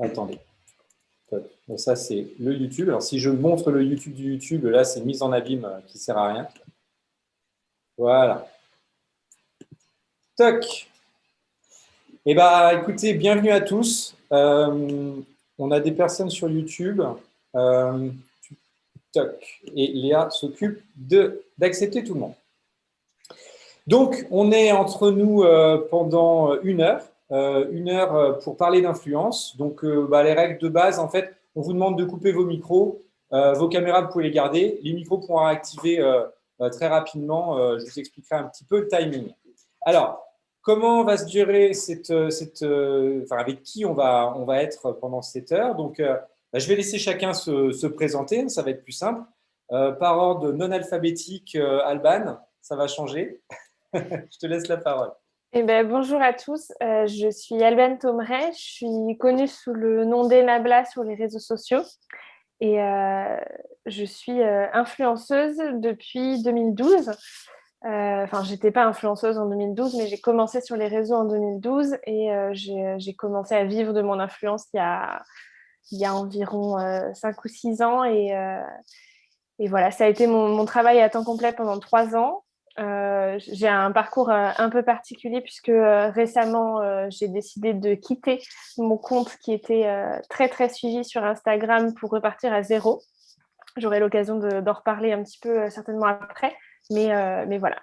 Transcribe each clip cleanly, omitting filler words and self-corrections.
Attendez. Donc ça, c'est le YouTube. Alors, si je montre le YouTube du YouTube, là, c'est une mise en abîme qui ne sert à rien. Voilà. Toc. Eh bien, écoutez, bienvenue à tous. On a des personnes sur YouTube. Euh, Toc. Et Léa s'occupe d'accepter tout le monde. Donc, on est entre nous pendant une heure pour parler d'influence. Donc, les règles de base, en fait, on vous demande de couper vos micros. Vos caméras, vous pouvez les garder. Les micros pourront activer très rapidement. Je vous expliquerai un petit peu le timing. Alors, comment va se durer avec qui on va être pendant cette heure? Donc, je vais laisser chacun se présenter. Ça va être plus simple. Par ordre non alphabétique, Alban, ça va changer. Je te laisse la parole. Eh ben, bonjour à tous, je suis Alban Tomeret, je suis connue sous le nom d'Enabla sur les réseaux sociaux et je suis influenceuse depuis 2012. Enfin, j'étais pas influenceuse en 2012, mais j'ai commencé sur les réseaux en 2012 et j'ai commencé à vivre de mon influence il y a environ 5 ou 6 ans et voilà, ça a été mon travail à temps complet pendant 3 ans. J'ai un parcours un peu particulier puisque récemment, j'ai décidé de quitter mon compte qui était très, très suivi sur Instagram pour repartir à zéro. J'aurai l'occasion d'en reparler un petit peu certainement après, mais voilà.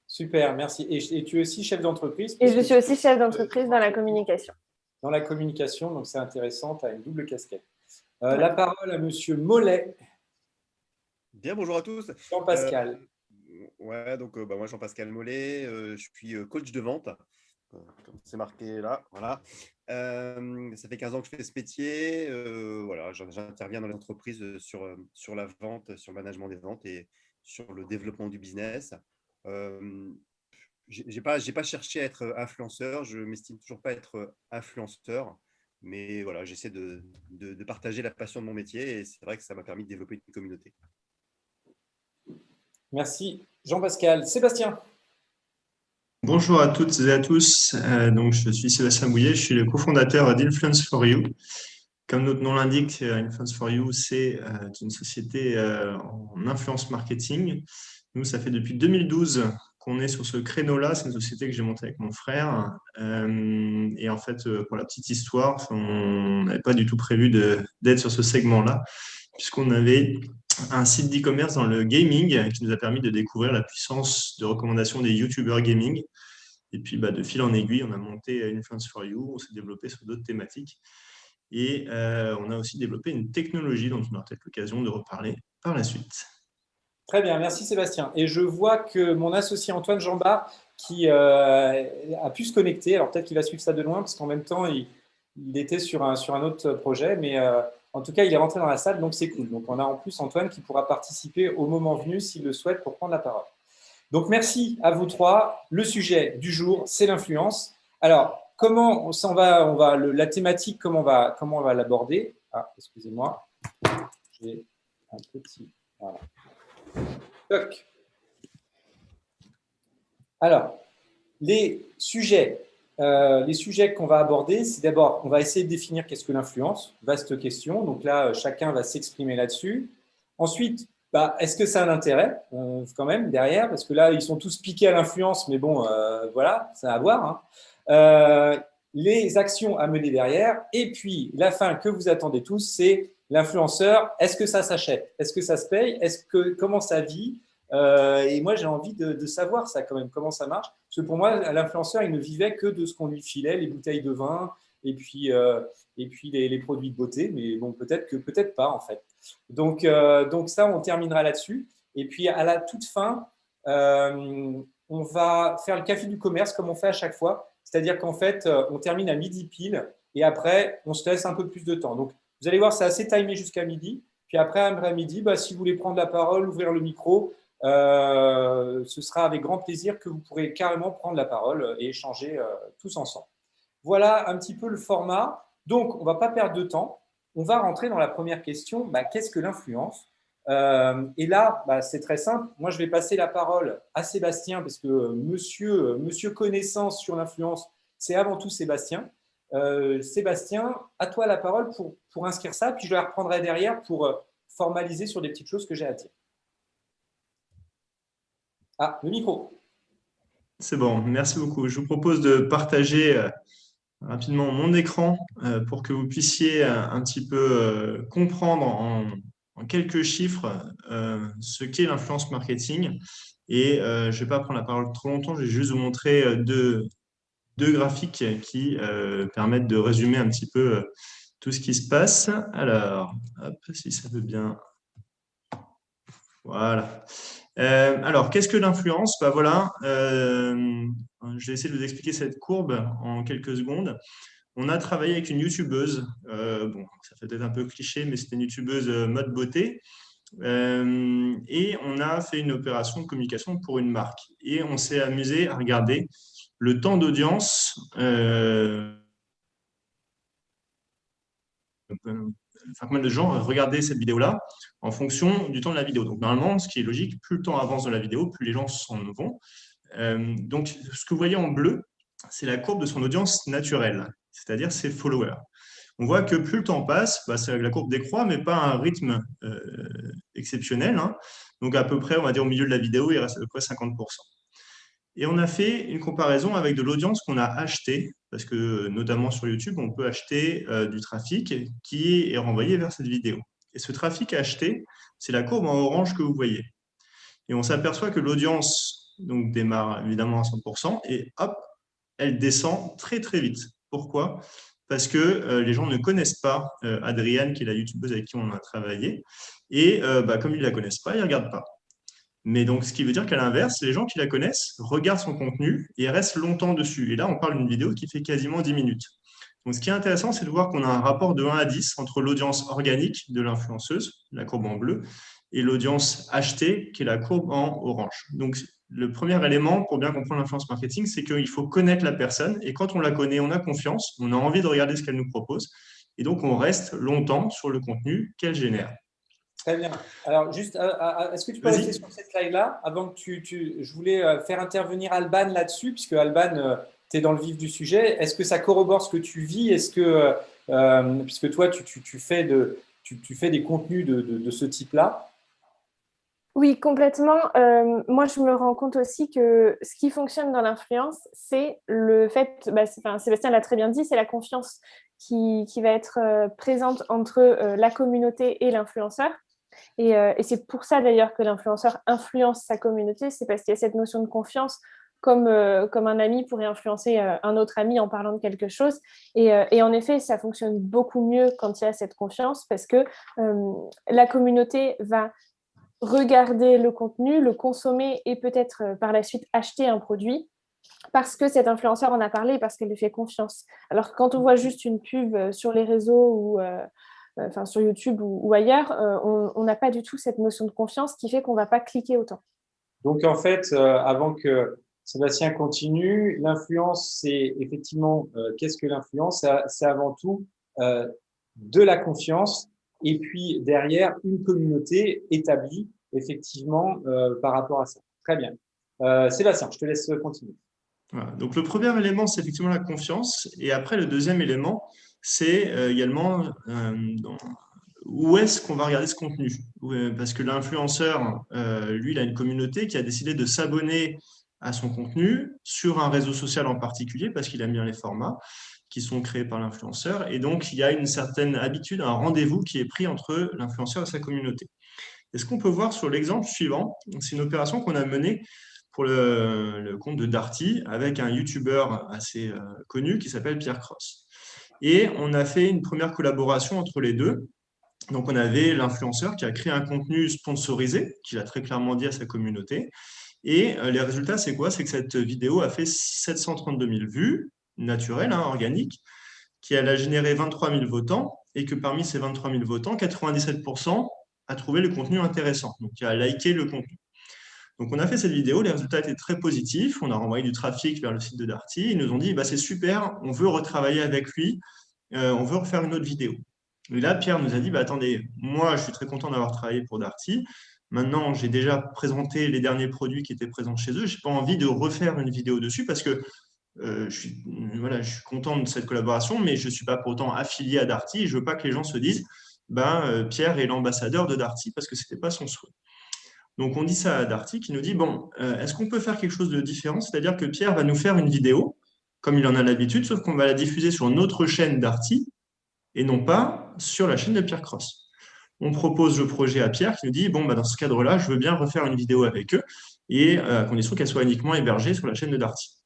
Super, merci. Et tu es aussi chef d'entreprise? Et je suis aussi chef d'entreprise dans la communication. Dans la communication, donc c'est intéressant, tu as une double casquette. La parole à Monsieur Mollet. Bien, bonjour à tous. Jean-Pascal. Ouais, donc moi, Jean-Pascal Mollet, je suis coach de vente, comme c'est marqué là. Voilà. Ça fait 15 ans que je fais ce métier. Voilà, j'interviens dans les entreprises sur la vente, sur le management des ventes et sur le développement du business. J'ai pas cherché à être influenceur, je m'estime toujours pas être influenceur, mais voilà, j'essaie de partager la passion de mon métier et c'est vrai que ça m'a permis de développer une communauté. Merci Jean-Pascal. Sébastien. Bonjour à toutes et à tous. Donc, je suis Sébastien Bouillet, je suis le cofondateur d'Influence for You. Comme notre nom l'indique, Influence for You, c'est une société en influence marketing. Nous, ça fait depuis 2012 qu'on est sur ce créneau-là. C'est une société que j'ai montée avec mon frère. Et en fait, pour la petite histoire, on n'avait pas du tout prévu d'être sur ce segment-là, puisqu'on avait un site d'e-commerce dans le gaming qui nous a permis de découvrir la puissance de recommandation des YouTubers gaming. Et puis, de fil en aiguille, on a monté Influence for You, on s'est développé sur d'autres thématiques. Et on a aussi développé une technologie dont on aura peut-être l'occasion de reparler par la suite. Très bien, merci Sébastien. Et je vois que mon associé Antoine Jambard, qui a pu se connecter, alors peut-être qu'il va suivre ça de loin, parce qu'en même temps, il était sur un autre projet, mais en tout cas, il est rentré dans la salle, donc c'est cool. Donc, on a en plus Antoine qui pourra participer au moment venu, s'il le souhaite, pour prendre la parole. Donc, merci à vous trois. Le sujet du jour, c'est l'influence. Alors, comment la thématique, comment on va l'aborder? Ah, excusez-moi. J'ai un petit… Voilà. Toc. Alors, les sujets qu'on va aborder, c'est d'abord, on va essayer de définir qu'est-ce que l'influence, vaste question. Donc là, chacun va s'exprimer là-dessus. Ensuite, est-ce que ça a un intérêt quand même derrière? Parce que là, ils sont tous piqués à l'influence, mais bon, voilà, ça a à voir. Les actions à mener derrière. Et puis, la fin que vous attendez tous, c'est l'influenceur. Est-ce que ça s'achète? Est-ce que ça se paye? Comment ça vit? Et moi, j'ai envie de savoir ça quand même, comment ça marche. Parce que pour moi, l'influenceur, il ne vivait que de ce qu'on lui filait, les bouteilles de vin et puis les produits de beauté. Mais bon, peut-être pas en fait. Donc ça, on terminera là-dessus. Et puis à la toute fin, on va faire le café du commerce comme on fait à chaque fois. C'est-à-dire qu'en fait, on termine à midi pile et après, on se laisse un peu plus de temps. Donc, vous allez voir, c'est assez timé jusqu'à midi. Puis après, à midi, si vous voulez prendre la parole, ouvrir le micro, ce sera avec grand plaisir que vous pourrez carrément prendre la parole et échanger tous ensemble. Voilà un petit peu le format. Donc, on ne va pas perdre de temps. On va rentrer dans la première question. Qu'est-ce que l'influence? Et là, c'est très simple. Moi, je vais passer la parole à Sébastien parce que monsieur connaissance sur l'influence, c'est avant tout Sébastien. Sébastien, à toi la parole pour inscrire ça, puis je la reprendrai derrière pour formaliser sur des petites choses que j'ai à dire. Ah, le micro. C'est bon, merci beaucoup. Je vous propose de partager rapidement mon écran pour que vous puissiez un petit peu comprendre en quelques chiffres ce qu'est l'influence marketing. Et je ne vais pas prendre la parole trop longtemps, je vais juste vous montrer deux graphiques qui permettent de résumer un petit peu tout ce qui se passe. Alors, hop, si ça veut bien. Voilà. Alors, qu'est-ce que l'influence? Bah, voilà, je vais essayer de vous expliquer cette courbe en quelques secondes. On a travaillé avec une youtubeuse, bon, ça fait peut-être un peu cliché, mais c'était une youtubeuse mode beauté. Et on a fait une opération de communication pour une marque. Et on s'est amusé à regarder le temps d'audience. Enfin, combien de gens regardaient cette vidéo-là en fonction du temps de la vidéo. Donc, normalement, ce qui est logique, plus le temps avance dans la vidéo, plus les gens s'en vont. Donc, ce que vous voyez en bleu, c'est la courbe de son audience naturelle, c'est-à-dire ses followers. On voit que plus le temps passe, bah, la courbe décroît, mais pas à un rythme exceptionnel. Hein. Donc, à peu près, on va dire au milieu de la vidéo, il reste à peu près 50%. Et on a fait une comparaison avec de l'audience qu'on a acheté, parce que notamment sur YouTube, on peut acheter du trafic qui est renvoyé vers cette vidéo. Et ce trafic acheté, c'est la courbe en orange que vous voyez. Et on s'aperçoit que l'audience donc, démarre évidemment à 100% et hop, elle descend très très vite. Pourquoi? Parce que les gens ne connaissent pas Adrienne, qui est la youtubeuse avec qui on a travaillé. Et comme ils ne la connaissent pas, ils ne regardent pas. Mais donc, ce qui veut dire qu'à l'inverse, les gens qui la connaissent regardent son contenu et restent longtemps dessus. Et là, on parle d'une vidéo qui fait quasiment 10 minutes. Donc, ce qui est intéressant, c'est de voir qu'on a un rapport de 1 à 10 entre l'audience organique de l'influenceuse, la courbe en bleu, et l'audience achetée, qui est la courbe en orange. Donc, le premier élément pour bien comprendre l'influence marketing, c'est qu'il faut connaître la personne. Et quand on la connaît, on a confiance, on a envie de regarder ce qu'elle nous propose. Et donc, on reste longtemps sur le contenu qu'elle génère. Très bien. Alors, juste, est-ce que tu peux rester sur cette slide-là avant que je voulais faire intervenir Alban là-dessus, puisque Alban, tu es dans le vif du sujet. Est-ce que ça corrobore ce que tu vis? Est-ce que, puisque toi, tu fais des contenus de ce type-là? Oui, complètement. Moi, je me rends compte aussi que ce qui fonctionne dans l'influence, c'est le fait, Sébastien l'a très bien dit, c'est la confiance qui va être présente entre la communauté et l'influenceur. Et c'est pour ça d'ailleurs que l'influenceur influence sa communauté, c'est parce qu'il y a cette notion de confiance, comme un ami pourrait influencer un autre ami en parlant de quelque chose. Et en effet, ça fonctionne beaucoup mieux quand il y a cette confiance, parce que la communauté va regarder le contenu, le consommer et peut-être par la suite acheter un produit parce que cet influenceur en a parlé, parce qu'elle lui fait confiance. Alors que quand on voit juste une pub sur les réseaux ou sur YouTube ou ailleurs, on n'a pas du tout cette notion de confiance qui fait qu'on ne va pas cliquer autant. Donc, en fait, avant que Sébastien continue, l'influence, c'est effectivement, qu'est-ce que l'influence? C'est avant tout de la confiance et puis derrière, une communauté établie, effectivement, par rapport à ça. Très bien. Sébastien, je te laisse continuer. Voilà. Donc, le premier élément, c'est effectivement la confiance. Et après, le deuxième élément, c'est également où est-ce qu'on va regarder ce contenu. Parce que l'influenceur, lui, il a une communauté qui a décidé de s'abonner à son contenu sur un réseau social en particulier, parce qu'il aime bien les formats qui sont créés par l'influenceur. Et donc, il y a une certaine habitude, un rendez-vous qui est pris entre l'influenceur et sa communauté. Et ce qu'on peut voir sur l'exemple suivant, c'est une opération qu'on a menée pour le compte de Darty avec un YouTuber assez connu qui s'appelle Pierre Cross. Et on a fait une première collaboration entre les deux. Donc, on avait l'influenceur qui a créé un contenu sponsorisé, qu'il a très clairement dit à sa communauté. Et les résultats, c'est quoi? C'est que cette vidéo a fait 732 000 vues, naturelles, organiques, qu'elle a généré 23 000 votants, et que parmi ces 23 000 votants, 97% a trouvé le contenu intéressant, donc qui a liké le contenu. Donc, on a fait cette vidéo, les résultats étaient très positifs, on a renvoyé du trafic vers le site de Darty, ils nous ont dit c'est super, on veut retravailler avec lui, on veut refaire une autre vidéo. Et là, Pierre nous a dit attendez, moi je suis très content d'avoir travaillé pour Darty, maintenant j'ai déjà présenté les derniers produits qui étaient présents chez eux, je n'ai pas envie de refaire une vidéo dessus parce que je suis content de cette collaboration, mais je ne suis pas pour autant affilié à Darty. Je ne veux pas que les gens se disent Pierre est l'ambassadeur de Darty parce que ce n'était pas son souhait. Donc, on dit ça à Darty qui nous dit, bon, est-ce qu'on peut faire quelque chose de différent? C'est-à-dire que Pierre va nous faire une vidéo, comme il en a l'habitude, sauf qu'on va la diffuser sur notre chaîne Darty et non pas sur la chaîne de Pierre Cross. On propose le projet à Pierre qui nous dit, bon, dans ce cadre-là, je veux bien refaire une vidéo avec eux et à condition qu'elle soit uniquement hébergée sur la chaîne de Darty.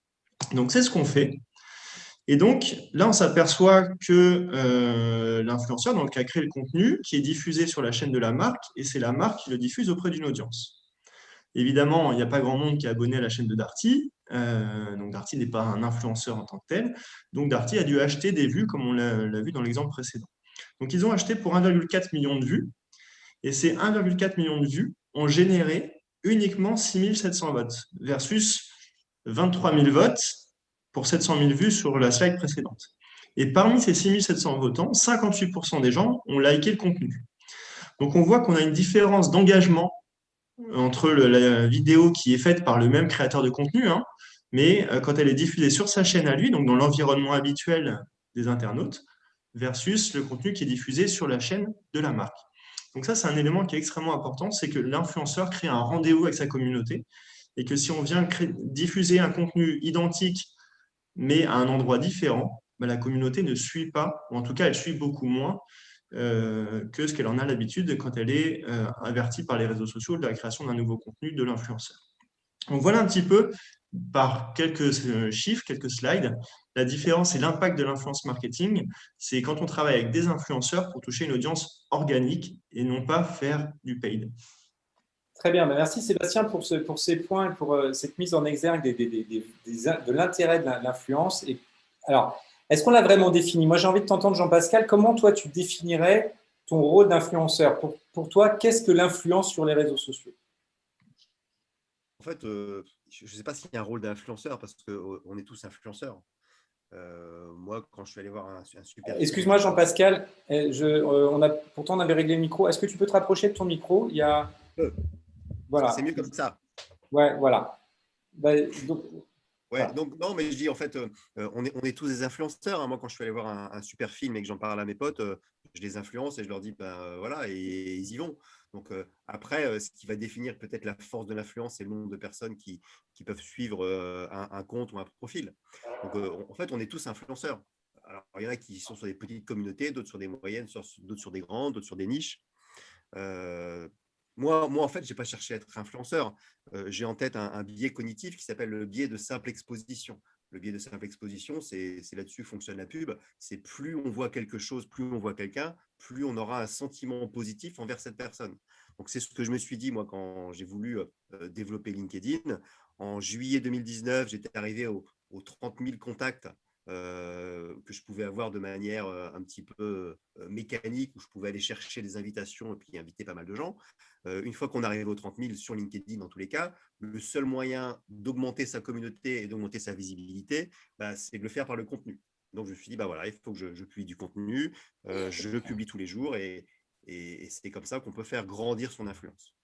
Donc, c'est ce qu'on fait. Et donc, là, on s'aperçoit que l'influenceur qui a créé le contenu qui est diffusé sur la chaîne de la marque, et c'est la marque qui le diffuse auprès d'une audience. Évidemment, il n'y a pas grand monde qui est abonné à la chaîne de Darty. Donc, Darty n'est pas un influenceur en tant que tel. Donc, Darty a dû acheter des vues, comme on l'a vu dans l'exemple précédent. Donc, ils ont acheté pour 1,4 million de vues. Et ces 1,4 million de vues ont généré uniquement 6 700 votes versus 23 000 votes pour 700 000 vues sur la slide précédente. Et parmi ces 6 700 votants, 58% des gens ont liké le contenu. Donc, on voit qu'on a une différence d'engagement entre la vidéo qui est faite par le même créateur de contenu, mais quand elle est diffusée sur sa chaîne à lui, donc dans l'environnement habituel des internautes, versus le contenu qui est diffusé sur la chaîne de la marque. Donc ça, c'est un élément qui est extrêmement important, c'est que l'influenceur crée un rendez-vous avec sa communauté, et que si on vient diffuser un contenu identique, mais à un endroit différent, la communauté ne suit pas, ou en tout cas, elle suit beaucoup moins que ce qu'elle en a l'habitude quand elle est avertie par les réseaux sociaux de la création d'un nouveau contenu de l'influenceur. Donc voilà un petit peu, par quelques chiffres, quelques slides, la différence et l'impact de l'influence marketing. C'est quand on travaille avec des influenceurs pour toucher une audience organique et non pas faire du paid. Très bien, merci Sébastien pour ces points et pour cette mise en exergue de l'intérêt de l'influence. Alors, est-ce qu'on l'a vraiment défini? Moi, j'ai envie de t'entendre, Jean-Pascal. Comment toi, tu définirais ton rôle d'influenceur? Pour toi, qu'est-ce que l'influence sur les réseaux sociaux? En fait, je ne sais pas s'il y a un rôle d'influenceur parce qu'on est tous influenceurs. Moi, quand je suis allé voir un super… Excuse-moi, Jean-Pascal. Pourtant, on avait réglé le micro. Est-ce que tu peux te rapprocher de ton micro? Voilà. C'est mieux comme ça. Ouais, voilà. Donc, non, mais je dis en fait, on est tous des influenceurs. Moi, quand je suis allé voir un super film et que j'en parle à mes potes, je les influence et je leur dis, voilà, et ils y vont. Donc, après, ce qui va définir peut-être la force de l'influence, c'est le nombre de personnes qui peuvent suivre un compte ou un profil. Donc, en fait, on est tous influenceurs. Alors, il y en a qui sont sur des petites communautés, d'autres sur des moyennes, d'autres sur des grandes, d'autres sur des niches. Moi, en fait, je n'ai pas cherché à être influenceur. J'ai en tête un biais cognitif qui s'appelle le biais de simple exposition. Le biais de simple exposition, c'est là-dessus fonctionne la pub. C'est plus on voit quelque chose, plus on voit quelqu'un, plus on aura un sentiment positif envers cette personne. Donc, c'est ce que je me suis dit, moi, quand j'ai voulu développer LinkedIn. En juillet 2019, j'étais arrivé aux 30 000 contacts que je pouvais avoir de manière un petit peu mécanique, où je pouvais aller chercher des invitations et puis inviter pas mal de gens. Une fois qu'on arrive aux 30 000 sur LinkedIn, dans tous les cas, le seul moyen d'augmenter sa communauté et d'augmenter sa visibilité, c'est de le faire par le contenu. Donc, je me suis dit, voilà, il faut que je publie du contenu, je le publie tous les jours et c'est comme ça qu'on peut faire grandir son influence.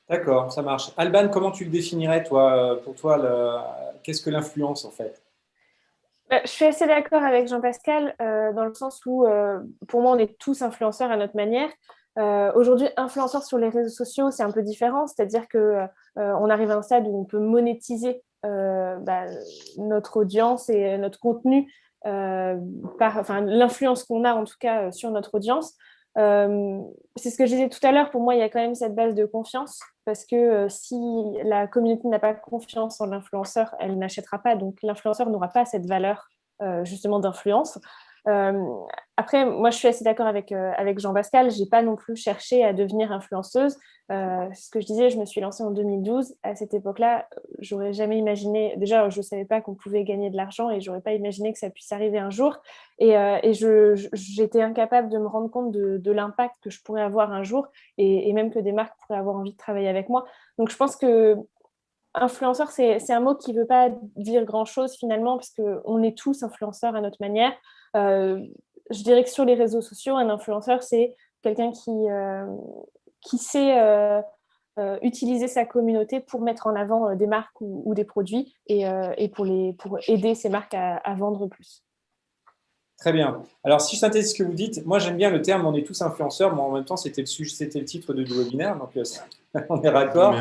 D'accord, ça marche. Alban, comment tu le définirais, toi, pour toi, qu'est-ce que l'influence, en fait? Je suis assez d'accord avec Jean-Pascal dans le sens où, pour moi, on est tous influenceurs à notre manière. Aujourd'hui, influenceurs sur les réseaux sociaux, c'est un peu différent, c'est-à-dire qu'on arrive à un stade où on peut monétiser notre audience et notre contenu l'influence qu'on a en tout cas sur notre audience. C'est ce que je disais tout à l'heure, pour moi, il y a quand même cette base de confiance parce que si la communauté n'a pas confiance en l'influenceur, elle n'achètera pas, donc l'influenceur n'aura pas cette valeur justement d'influence. Après, moi, je suis assez d'accord avec Jean-Pascal. Je n'ai pas non plus cherché à devenir influenceuse. Ce que je disais, je me suis lancée en 2012. À cette époque-là, j'aurais jamais imaginé… Déjà, je ne savais pas qu'on pouvait gagner de l'argent et je n'aurais pas imaginé que ça puisse arriver un jour. Et j'étais incapable de me rendre compte de l'impact que je pourrais avoir un jour et même que des marques pourraient avoir envie de travailler avec moi. Donc, je pense que influenceur, c'est un mot qui ne veut pas dire grand-chose finalement parce qu'on est tous influenceurs à notre manière. Je dirais que sur les réseaux sociaux, un influenceur, c'est quelqu'un qui sait utiliser sa communauté pour mettre en avant des marques ou des produits et pour aider ces marques à vendre plus. Très bien. Alors, si je synthétise ce que vous dites, moi j'aime bien le terme on est tous influenceurs, mais en même temps c'était le titre du webinaire, donc on est raccord.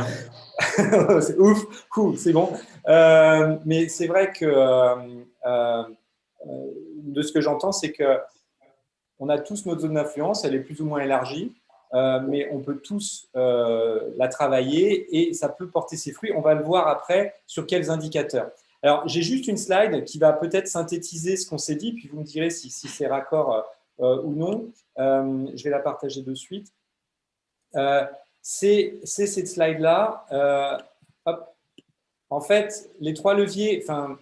C'est ouf, c'est bon. Mais c'est vrai que de ce que j'entends, c'est que on a tous notre zone d'influence, elle est plus ou moins élargie, mais on peut tous la travailler et ça peut porter ses fruits. On va le voir après sur quels indicateurs. Alors, j'ai juste une slide qui va peut-être synthétiser ce qu'on s'est dit, puis vous me direz si c'est raccord ou non. Je vais la partager de suite. C'est cette slide-là. En fait, les 3 leviers, enfin,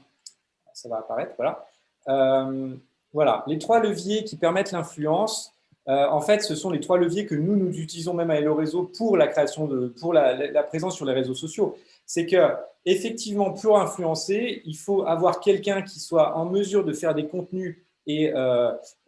ça va apparaître, voilà. Voilà, les 3 leviers qui permettent l'influence, en fait, ce sont les 3 leviers que nous utilisons même à Hello Réseau pour la création pour la présence sur les réseaux sociaux. C'est que effectivement, pour influencer, il faut avoir quelqu'un qui soit en mesure de faire des contenus et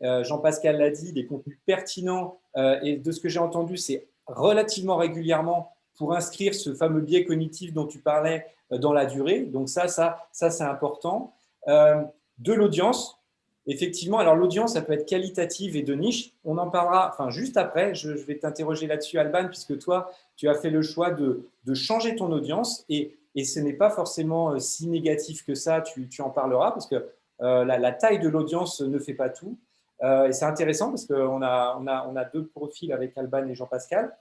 Jean-Pascal l'a dit, des contenus pertinents et de ce que j'ai entendu, c'est relativement régulièrement pour inscrire ce fameux biais cognitif dont tu parlais dans la durée. Donc ça c'est important. De l'audience. Effectivement, alors l'audience, ça peut être qualitative et de niche. On en parlera juste après. Je vais t'interroger là-dessus, Alban, puisque toi, tu as fait le choix de changer ton audience et ce n'est pas forcément si négatif que ça. Tu en parleras parce que la taille de l'audience ne fait pas tout. Et c'est intéressant parce qu'on a 2 profils avec Alban et Jean-Pascal.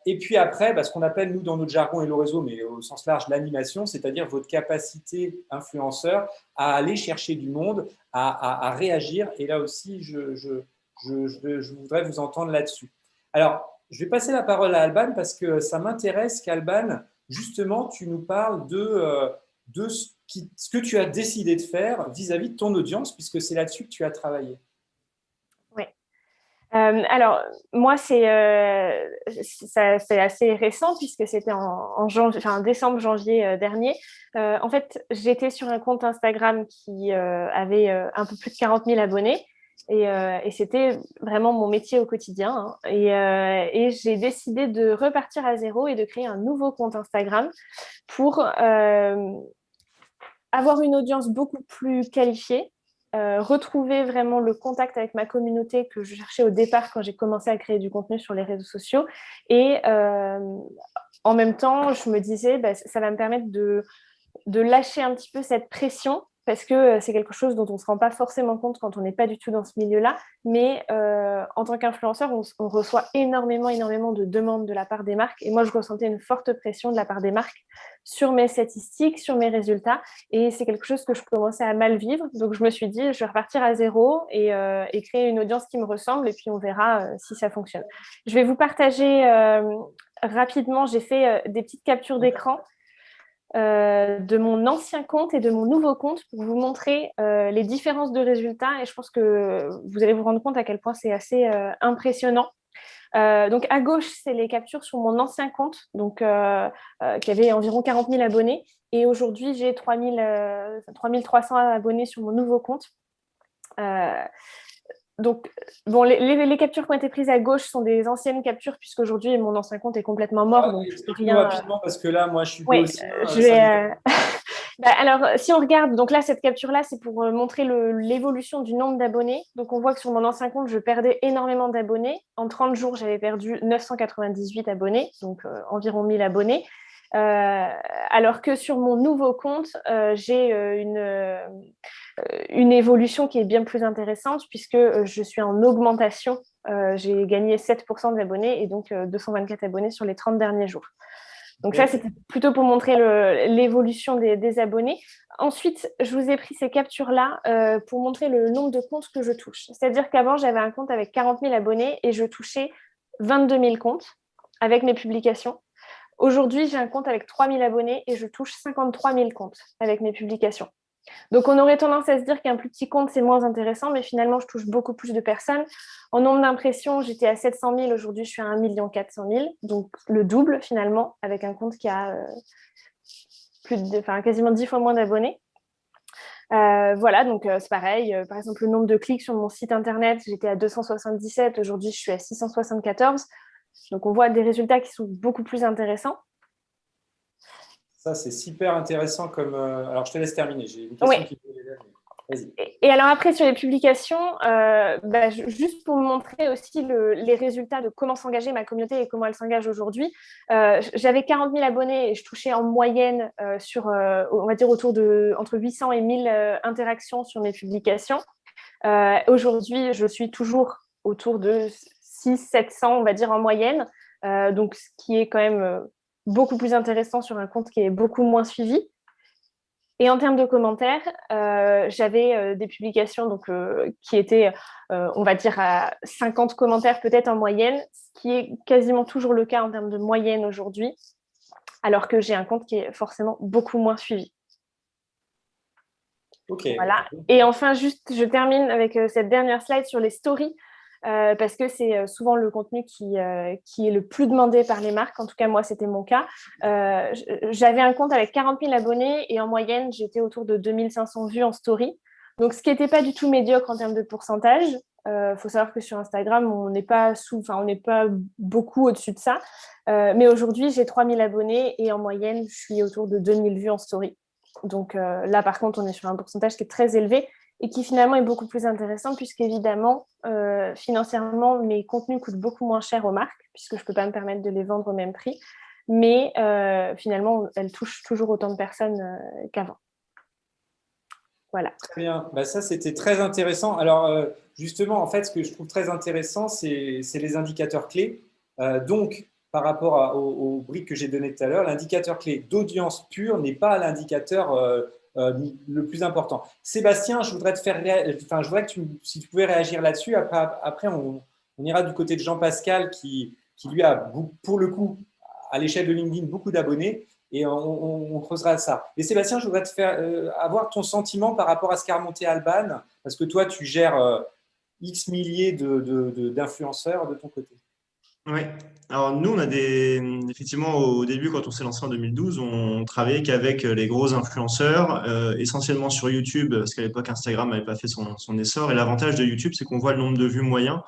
Et puis après, ce qu'on appelle, nous, dans notre jargon Hello Réseau, mais au sens large, l'animation, c'est-à-dire votre capacité influenceur à aller chercher du monde, à réagir. Et là aussi, je voudrais vous entendre là-dessus. Alors, je vais passer la parole à Alban parce que ça m'intéresse qu'Alban, justement, tu nous parles de ce que tu as décidé de faire vis-à-vis de ton audience, puisque c'est là-dessus que tu as travaillé. Alors, moi, c'est assez récent puisque c'était en décembre, janvier dernier. En fait, j'étais sur un compte Instagram qui avait un peu plus de 40 000 abonnés et c'était vraiment mon métier au quotidien. Hein. Et j'ai décidé de repartir à zéro et de créer un nouveau compte Instagram pour avoir une audience beaucoup plus qualifiée. Retrouver vraiment le contact avec ma communauté que je cherchais au départ quand j'ai commencé à créer du contenu sur les réseaux sociaux. Et en même temps, je me disais, ça va me permettre de lâcher un petit peu cette pression parce que c'est quelque chose dont on ne se rend pas forcément compte quand on n'est pas du tout dans ce milieu-là. Mais en tant qu'influenceur, on reçoit énormément de demandes de la part des marques. Et moi, je ressentais une forte pression de la part des marques sur mes statistiques, sur mes résultats. Et c'est quelque chose que je commençais à mal vivre. Donc, je me suis dit, je vais repartir à zéro et créer une audience qui me ressemble. Et puis, on verra si ça fonctionne. Je vais vous partager rapidement. J'ai fait des petites captures d'écran de mon ancien compte et de mon nouveau compte pour vous montrer les différences de résultats et je pense que vous allez vous rendre compte à quel point c'est assez impressionnant. Donc à gauche, c'est les captures sur mon ancien compte donc, qui avait environ 40 000 abonnés et aujourd'hui, j'ai 3 300 abonnés sur mon nouveau compte. Donc, bon, les captures qui ont été prises à gauche sont des anciennes captures, puisqu'aujourd'hui, mon ancien compte est complètement mort. Donc explique-nous rapidement, parce que là, moi, je suis aussi. Alors, si on regarde, donc là, cette capture-là, c'est pour montrer l'évolution du nombre d'abonnés. Donc, on voit que sur mon ancien compte, je perdais énormément d'abonnés. En 30 jours, j'avais perdu 998 abonnés, donc environ 1000 abonnés. Alors que sur mon nouveau compte, j'ai une évolution qui est bien plus intéressante puisque je suis en augmentation. J'ai gagné 7% d'abonnés et donc 224 abonnés sur les 30 derniers jours. Donc ça, c'était plutôt pour montrer l'évolution des abonnés. Ensuite, je vous ai pris ces captures-là pour montrer le nombre de comptes que je touche. C'est-à-dire qu'avant, j'avais un compte avec 40 000 abonnés et je touchais 22 000 comptes avec mes publications. Aujourd'hui, j'ai un compte avec 3 000 abonnés et je touche 53 000 comptes avec mes publications. Donc, on aurait tendance à se dire qu'un plus petit compte, c'est moins intéressant, mais finalement, je touche beaucoup plus de personnes. En nombre d'impressions, j'étais à 700 000. Aujourd'hui, je suis à 1 400 000. Donc, le double, finalement, avec un compte qui a quasiment 10 fois moins d'abonnés. Voilà, donc c'est pareil. Par exemple, le nombre de clics sur mon site internet, j'étais à 277. Aujourd'hui, je suis à 674. Donc, on voit des résultats qui sont beaucoup plus intéressants. Ça, c'est super intéressant comme… Alors, je te laisse terminer. J'ai une question qui peut venir. Vas-y. Et alors après, sur les publications, juste pour vous montrer aussi les résultats de comment s'engager ma communauté et comment elle s'engage aujourd'hui, j'avais 40 000 abonnés et je touchais en moyenne on va dire, entre 800 et 1000 interactions sur mes publications. Aujourd'hui, je suis toujours autour de 600-700, on va dire, en moyenne. Donc, ce qui est quand même beaucoup plus intéressant sur un compte qui est beaucoup moins suivi. Et en termes de commentaires, j'avais des publications qui étaient, on va dire, à 50 commentaires peut-être en moyenne, ce qui est quasiment toujours le cas en termes de moyenne aujourd'hui, alors que j'ai un compte qui est forcément beaucoup moins suivi. Okay. Voilà. Et enfin, juste, je termine avec cette dernière slide sur les stories. Parce que c'est souvent le contenu qui est le plus demandé par les marques. En tout cas, moi, c'était mon cas. J'avais un compte avec 40 000 abonnés et en moyenne, j'étais autour de 2500 vues en story. Donc, ce qui n'était pas du tout médiocre en termes de pourcentage. Faut savoir que sur Instagram, on n'est pas beaucoup au-dessus de ça. Mais aujourd'hui, j'ai 3000 abonnés et en moyenne, je suis autour de 2000 vues en story. Donc là, par contre, on est sur un pourcentage qui est très élevé et qui finalement est beaucoup plus intéressant puisqu'évidemment, financièrement, mes contenus coûtent beaucoup moins cher aux marques puisque je ne peux pas me permettre de les vendre au même prix. Mais finalement, elles touchent toujours autant de personnes qu'avant. Voilà. Très bien. Ça, c'était très intéressant. Alors, justement, en fait, ce que je trouve très intéressant, c'est les indicateurs clés. Donc, par rapport aux briques que j'ai données tout à l'heure, l'indicateur clé d'audience pure n'est pas l'indicateur le plus important. Sébastien, je voudrais que si tu pouvais réagir là-dessus. Après on ira du côté de Jean-Pascal qui lui a, pour le coup, à l'échelle de LinkedIn, beaucoup d'abonnés et on creusera ça. Mais Sébastien, je voudrais te faire avoir ton sentiment par rapport à ce qu'a remonté Alban, parce que toi, tu gères X milliers d'influenceurs de ton côté. Oui. Alors nous, on a effectivement, au début, quand on s'est lancé en 2012, on travaillait qu'avec les gros influenceurs, essentiellement sur YouTube, parce qu'à l'époque, Instagram n'avait pas fait son essor. Et l'avantage de YouTube, c'est qu'on voit le nombre de vues moyen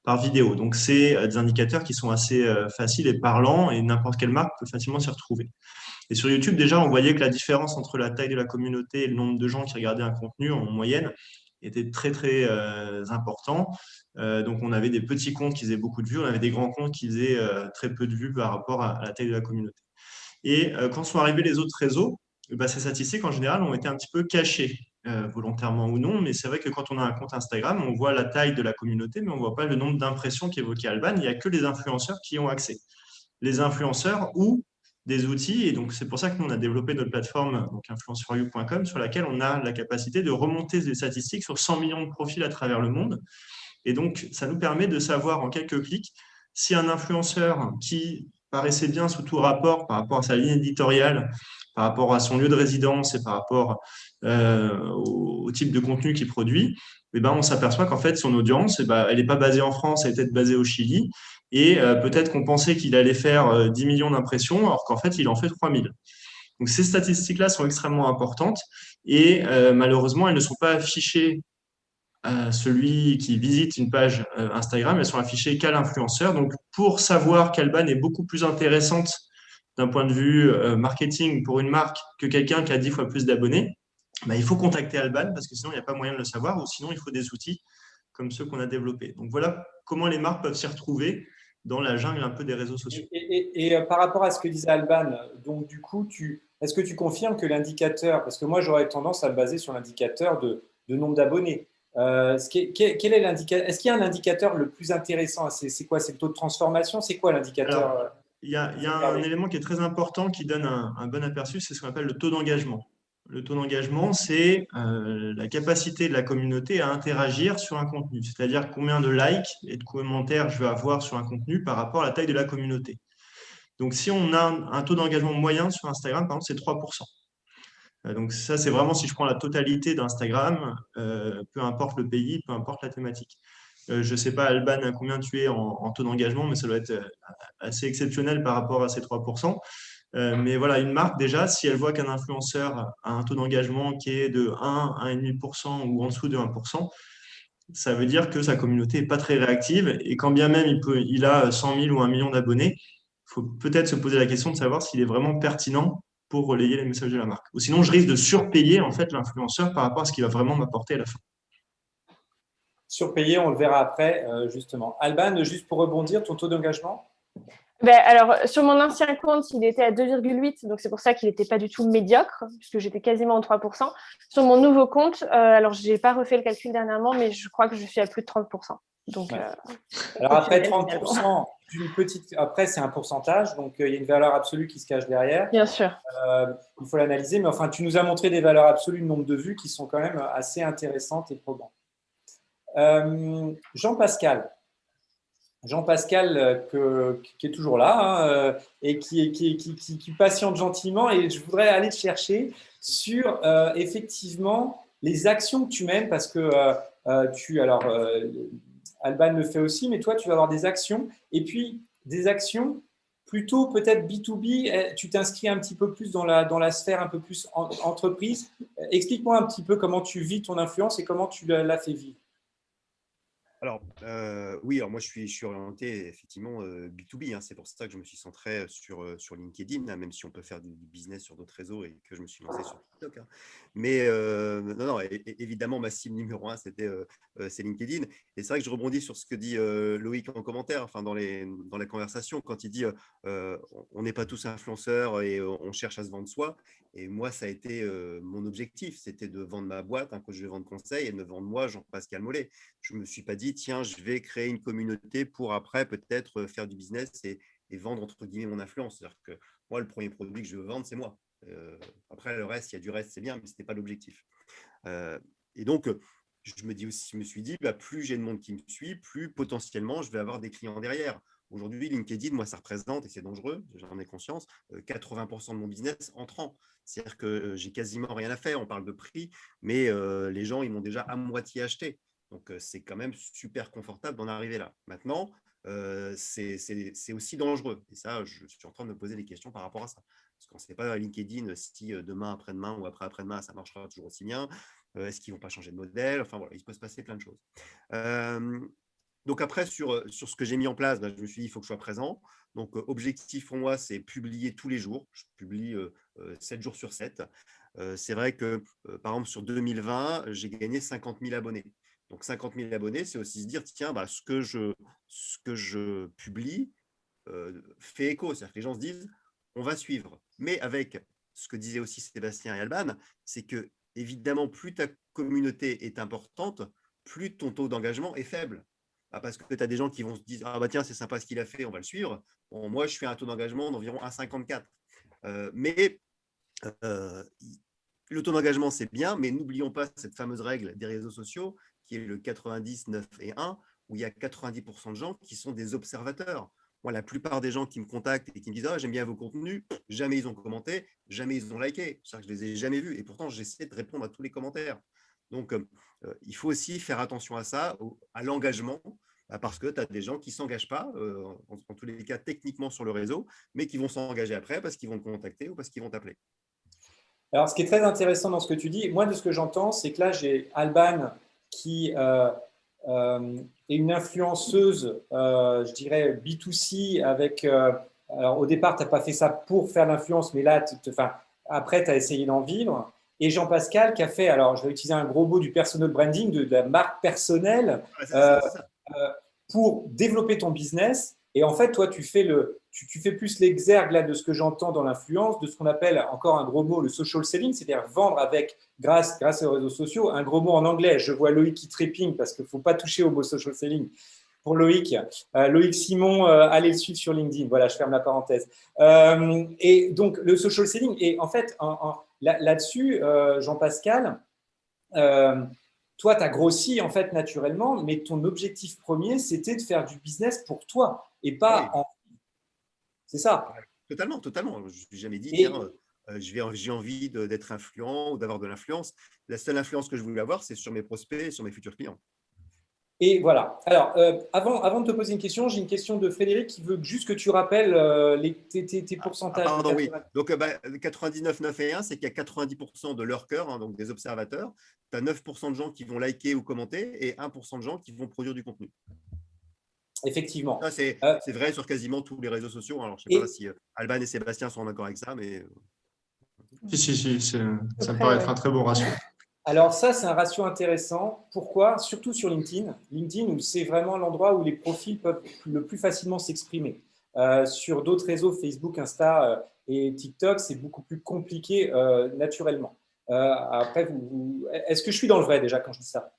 par vidéo. Donc, c'est des indicateurs qui sont assez faciles et parlants et n'importe quelle marque peut facilement s'y retrouver. Et sur YouTube, déjà, on voyait que la différence entre la taille de la communauté et le nombre de gens qui regardaient un contenu en moyenne était très, très important. Donc, on avait des petits comptes qui faisaient beaucoup de vues, on avait des grands comptes qui faisaient très peu de vues par rapport à la taille de la communauté. Et quand sont arrivés les autres réseaux, ces statistiques, en général, ont été un petit peu cachées, volontairement ou non. Mais c'est vrai que quand on a un compte Instagram, on voit la taille de la communauté, mais on ne voit pas le nombre d'impressions qu'évoquait Alban. Il n'y a que les influenceurs qui ont accès. Les influenceurs ou des outils. Et donc, c'est pour ça que nous, on a développé notre plateforme, donc influenceforyou.com, sur laquelle on a la capacité de remonter des statistiques sur 100 millions de profils à travers le monde. Et donc, ça nous permet de savoir en quelques clics si un influenceur qui paraissait bien sous tout rapport par rapport à sa ligne éditoriale, par rapport à son lieu de résidence et par rapport au type de contenu qu'il produit, on s'aperçoit qu'en fait, son audience, elle n'est pas basée en France, elle est peut-être basée au Chili. Et peut-être qu'on pensait qu'il allait faire 10 millions d'impressions, alors qu'en fait, il en fait 3000. Donc, ces statistiques-là sont extrêmement importantes et malheureusement, elles ne sont pas affichées à celui qui visite une page Instagram, elles sont affichées qu'à l'influenceur. Donc, pour savoir qu'Alban est beaucoup plus intéressante d'un point de vue marketing pour une marque que quelqu'un qui a 10 fois plus d'abonnés, il faut contacter Alban parce que sinon, il n'y a pas moyen de le savoir ou sinon, il faut des outils comme ceux qu'on a développés. Donc, voilà comment les marques peuvent s'y retrouver dans la jungle un peu des réseaux sociaux. Et par rapport à ce que disait Alban, donc du coup, est-ce que tu confirmes que l'indicateur, parce que moi j'aurais tendance à me baser sur l'indicateur de nombre d'abonnés, est-ce qu'il y a un indicateur le plus intéressant? C'est quoi? C'est le taux de transformation? C'est quoi l'indicateur? Il y a un élément qui est très important qui donne un bon aperçu, c'est ce qu'on appelle le taux d'engagement. Le taux d'engagement, c'est la capacité de la communauté à interagir sur un contenu, c'est-à-dire combien de likes et de commentaires je vais avoir sur un contenu par rapport à la taille de la communauté. Donc, si on a un taux d'engagement moyen sur Instagram, par exemple, c'est 3%. Donc, ça, c'est vraiment si je prends la totalité d'Instagram, peu importe le pays, peu importe la thématique. Je ne sais pas, Alban, combien tu es en taux d'engagement, mais ça doit être assez exceptionnel par rapport à ces 3%. Mais voilà, une marque, déjà, si elle voit qu'un influenceur a un taux d'engagement qui est de 1, 1,5% ou en dessous de 1%, ça veut dire que sa communauté n'est pas très réactive. Et quand bien même il a 100 000 ou 1 million d'abonnés, il faut peut-être se poser la question de savoir s'il est vraiment pertinent pour relayer les messages de la marque. Ou sinon, je risque de surpayer en fait l'influenceur par rapport à ce qu'il va vraiment m'apporter à la fin. Surpayé, on le verra après, justement. Alban, juste pour rebondir, ton taux d'engagement? Alors, sur mon ancien compte, il était à 2,8, donc c'est pour ça qu'il n'était pas du tout médiocre, puisque j'étais quasiment en 3%. Sur mon nouveau compte, alors je n'ai pas refait le calcul dernièrement, mais je crois que je suis à plus de 30%. Donc, ouais. Alors après, 30% d'une petite… Après, c'est un pourcentage, donc il y a une valeur absolue qui se cache derrière. Bien sûr. Il faut l'analyser, mais enfin, tu nous as montré des valeurs absolues de nombre de vues qui sont quand même assez intéressantes et probantes. Jean-Pascal, qui est toujours là et qui patiente gentiment. Et je voudrais aller te chercher sur effectivement les actions que tu mènes parce que Alban le fait aussi, mais toi, tu vas avoir des actions et puis des actions plutôt peut-être B2B. Tu t'inscris un petit peu plus dans la sphère un peu plus entreprise. Explique-moi un petit peu comment tu vis ton influence et comment tu la fais vivre. Alors, oui, alors moi je suis orienté effectivement B2B, hein, c'est pour ça que je me suis centré sur LinkedIn, hein, même si on peut faire du business sur d'autres réseaux et que je me suis lancé sur TikTok. Hein. Mais non, évidemment, ma cible numéro un, c'est LinkedIn. Et c'est vrai que je rebondis sur ce que dit Loïc en commentaire, enfin dans la conversation, quand il dit on n'est pas tous influenceurs et on cherche à se vendre soi. Et moi, ça a été mon objectif, c'était de vendre ma boîte, un coach de vente conseil, et de me vendre moi, Jean-Pascal Mollet. Je ne me suis pas dit, tiens, je vais créer une communauté pour après peut-être faire du business et vendre entre guillemets mon influence. C'est-à-dire que moi, le premier produit que je veux vendre, c'est moi. Après, le reste, il y a du reste, c'est bien, mais ce n'était pas l'objectif. Et donc, je me suis dit, plus j'ai de monde qui me suit, plus potentiellement je vais avoir des clients derrière. Aujourd'hui, LinkedIn, moi, ça représente, et c'est dangereux, j'en ai conscience, 80% de mon business entrant. C'est-à-dire que j'ai quasiment rien à faire. On parle de prix, mais les gens, ils m'ont déjà à moitié acheté. Donc, c'est quand même super confortable d'en arriver là. Maintenant, c'est aussi dangereux. Et ça, je suis en train de me poser des questions par rapport à ça. Parce qu'on ne sait pas à LinkedIn si demain, après-demain ou après-après-demain, ça marchera toujours aussi bien. Est-ce qu'ils ne vont pas changer de modèle? Enfin, voilà, il peut se passer plein de choses. Donc après, sur ce que j'ai mis en place, je me suis dit, il faut que je sois présent. Donc, objectif pour moi, c'est publier tous les jours. Je publie 7 jours sur 7. C'est vrai que, par exemple, sur 2020, j'ai gagné 50 000 abonnés. Donc, 50 000 abonnés, c'est aussi se dire, tiens, ce que je publie fait écho. C'est-à-dire que les gens se disent, on va suivre. Mais avec ce que disaient aussi Sébastien et Alban, c'est que, évidemment, plus ta communauté est importante, plus ton taux d'engagement est faible. Parce que tu as des gens qui vont se dire, ah bah tiens, c'est sympa ce qu'il a fait, on va le suivre. Bon, moi, je fais un taux d'engagement d'environ 1,54. Mais le taux d'engagement, c'est bien, mais n'oublions pas cette fameuse règle des réseaux sociaux qui est le 90, 9 et 1, où il y a 90% de gens qui sont des observateurs. Moi, la plupart des gens qui me contactent et qui me disent « j'aime bien vos contenus », jamais ils ont commenté, jamais ils ont liké. C'est-à-dire que je ne les ai jamais vus. Et pourtant, j'essaie de répondre à tous les commentaires. Donc, il faut aussi faire attention à ça, à l'engagement, parce que tu as des gens qui ne s'engagent pas, en tous les cas techniquement sur le réseau, mais qui vont s'engager après parce qu'ils vont te contacter ou parce qu'ils vont t'appeler. Alors, ce qui est très intéressant dans ce que tu dis, moi, de ce que j'entends, c'est que là, j'ai Alban qui est une influenceuse, je dirais, B2C avec… alors, au départ, tu n'as pas fait ça pour faire l'influence, mais là, après, tu as essayé d'en vivre. Et Jean-Pascal qui a fait, alors je vais utiliser un gros mot du personal branding, de la marque personnelle, c'est ça. pour développer ton business. Et en fait, toi, tu fais plus l'exergue là, de ce que j'entends dans l'influence, de ce qu'on appelle, encore un gros mot, le social selling, c'est-à-dire vendre grâce aux réseaux sociaux. Un gros mot en anglais, je vois Loïc qui trépigne parce qu'il ne faut pas toucher au mot social selling. Pour Loïc, Loïc Simon, allez le suivre sur LinkedIn. Voilà, je ferme la parenthèse. Et donc, le social selling, et en fait, là-dessus, Jean-Pascal, toi, tu as grossi en fait naturellement, mais ton objectif premier, c'était de faire du business pour toi et pas oui. C'est ça. Totalement. Je ne me suis jamais dit, tiens, j'ai envie d'être influent ou d'avoir de l'influence. La seule influence que je voulais avoir, c'est sur mes prospects et sur mes futurs clients. Et voilà. Alors, avant de te poser une question, j'ai une question de Frédéric qui veut juste que tu rappelles tes pourcentages. Pardon, oui. Donc, 99, 9 et 1, c'est qu'il y a 90% de leur cœur, hein, donc des observateurs. Tu as 9% de gens qui vont liker ou commenter et 1% de gens qui vont produire du contenu. Effectivement. Ça, c'est vrai sur quasiment tous les réseaux sociaux. Alors, je ne sais pas si Alban et Sébastien sont d'accord avec ça, mais… Si, ça me paraît être un très bon ratio. Alors ça, c'est un ratio intéressant. Pourquoi? Surtout sur LinkedIn. LinkedIn, où c'est vraiment l'endroit où les profils peuvent le plus facilement s'exprimer. Sur d'autres réseaux, Facebook, Insta et TikTok, c'est beaucoup plus compliqué naturellement. Après, est-ce que je suis dans le vrai déjà quand je dis ça?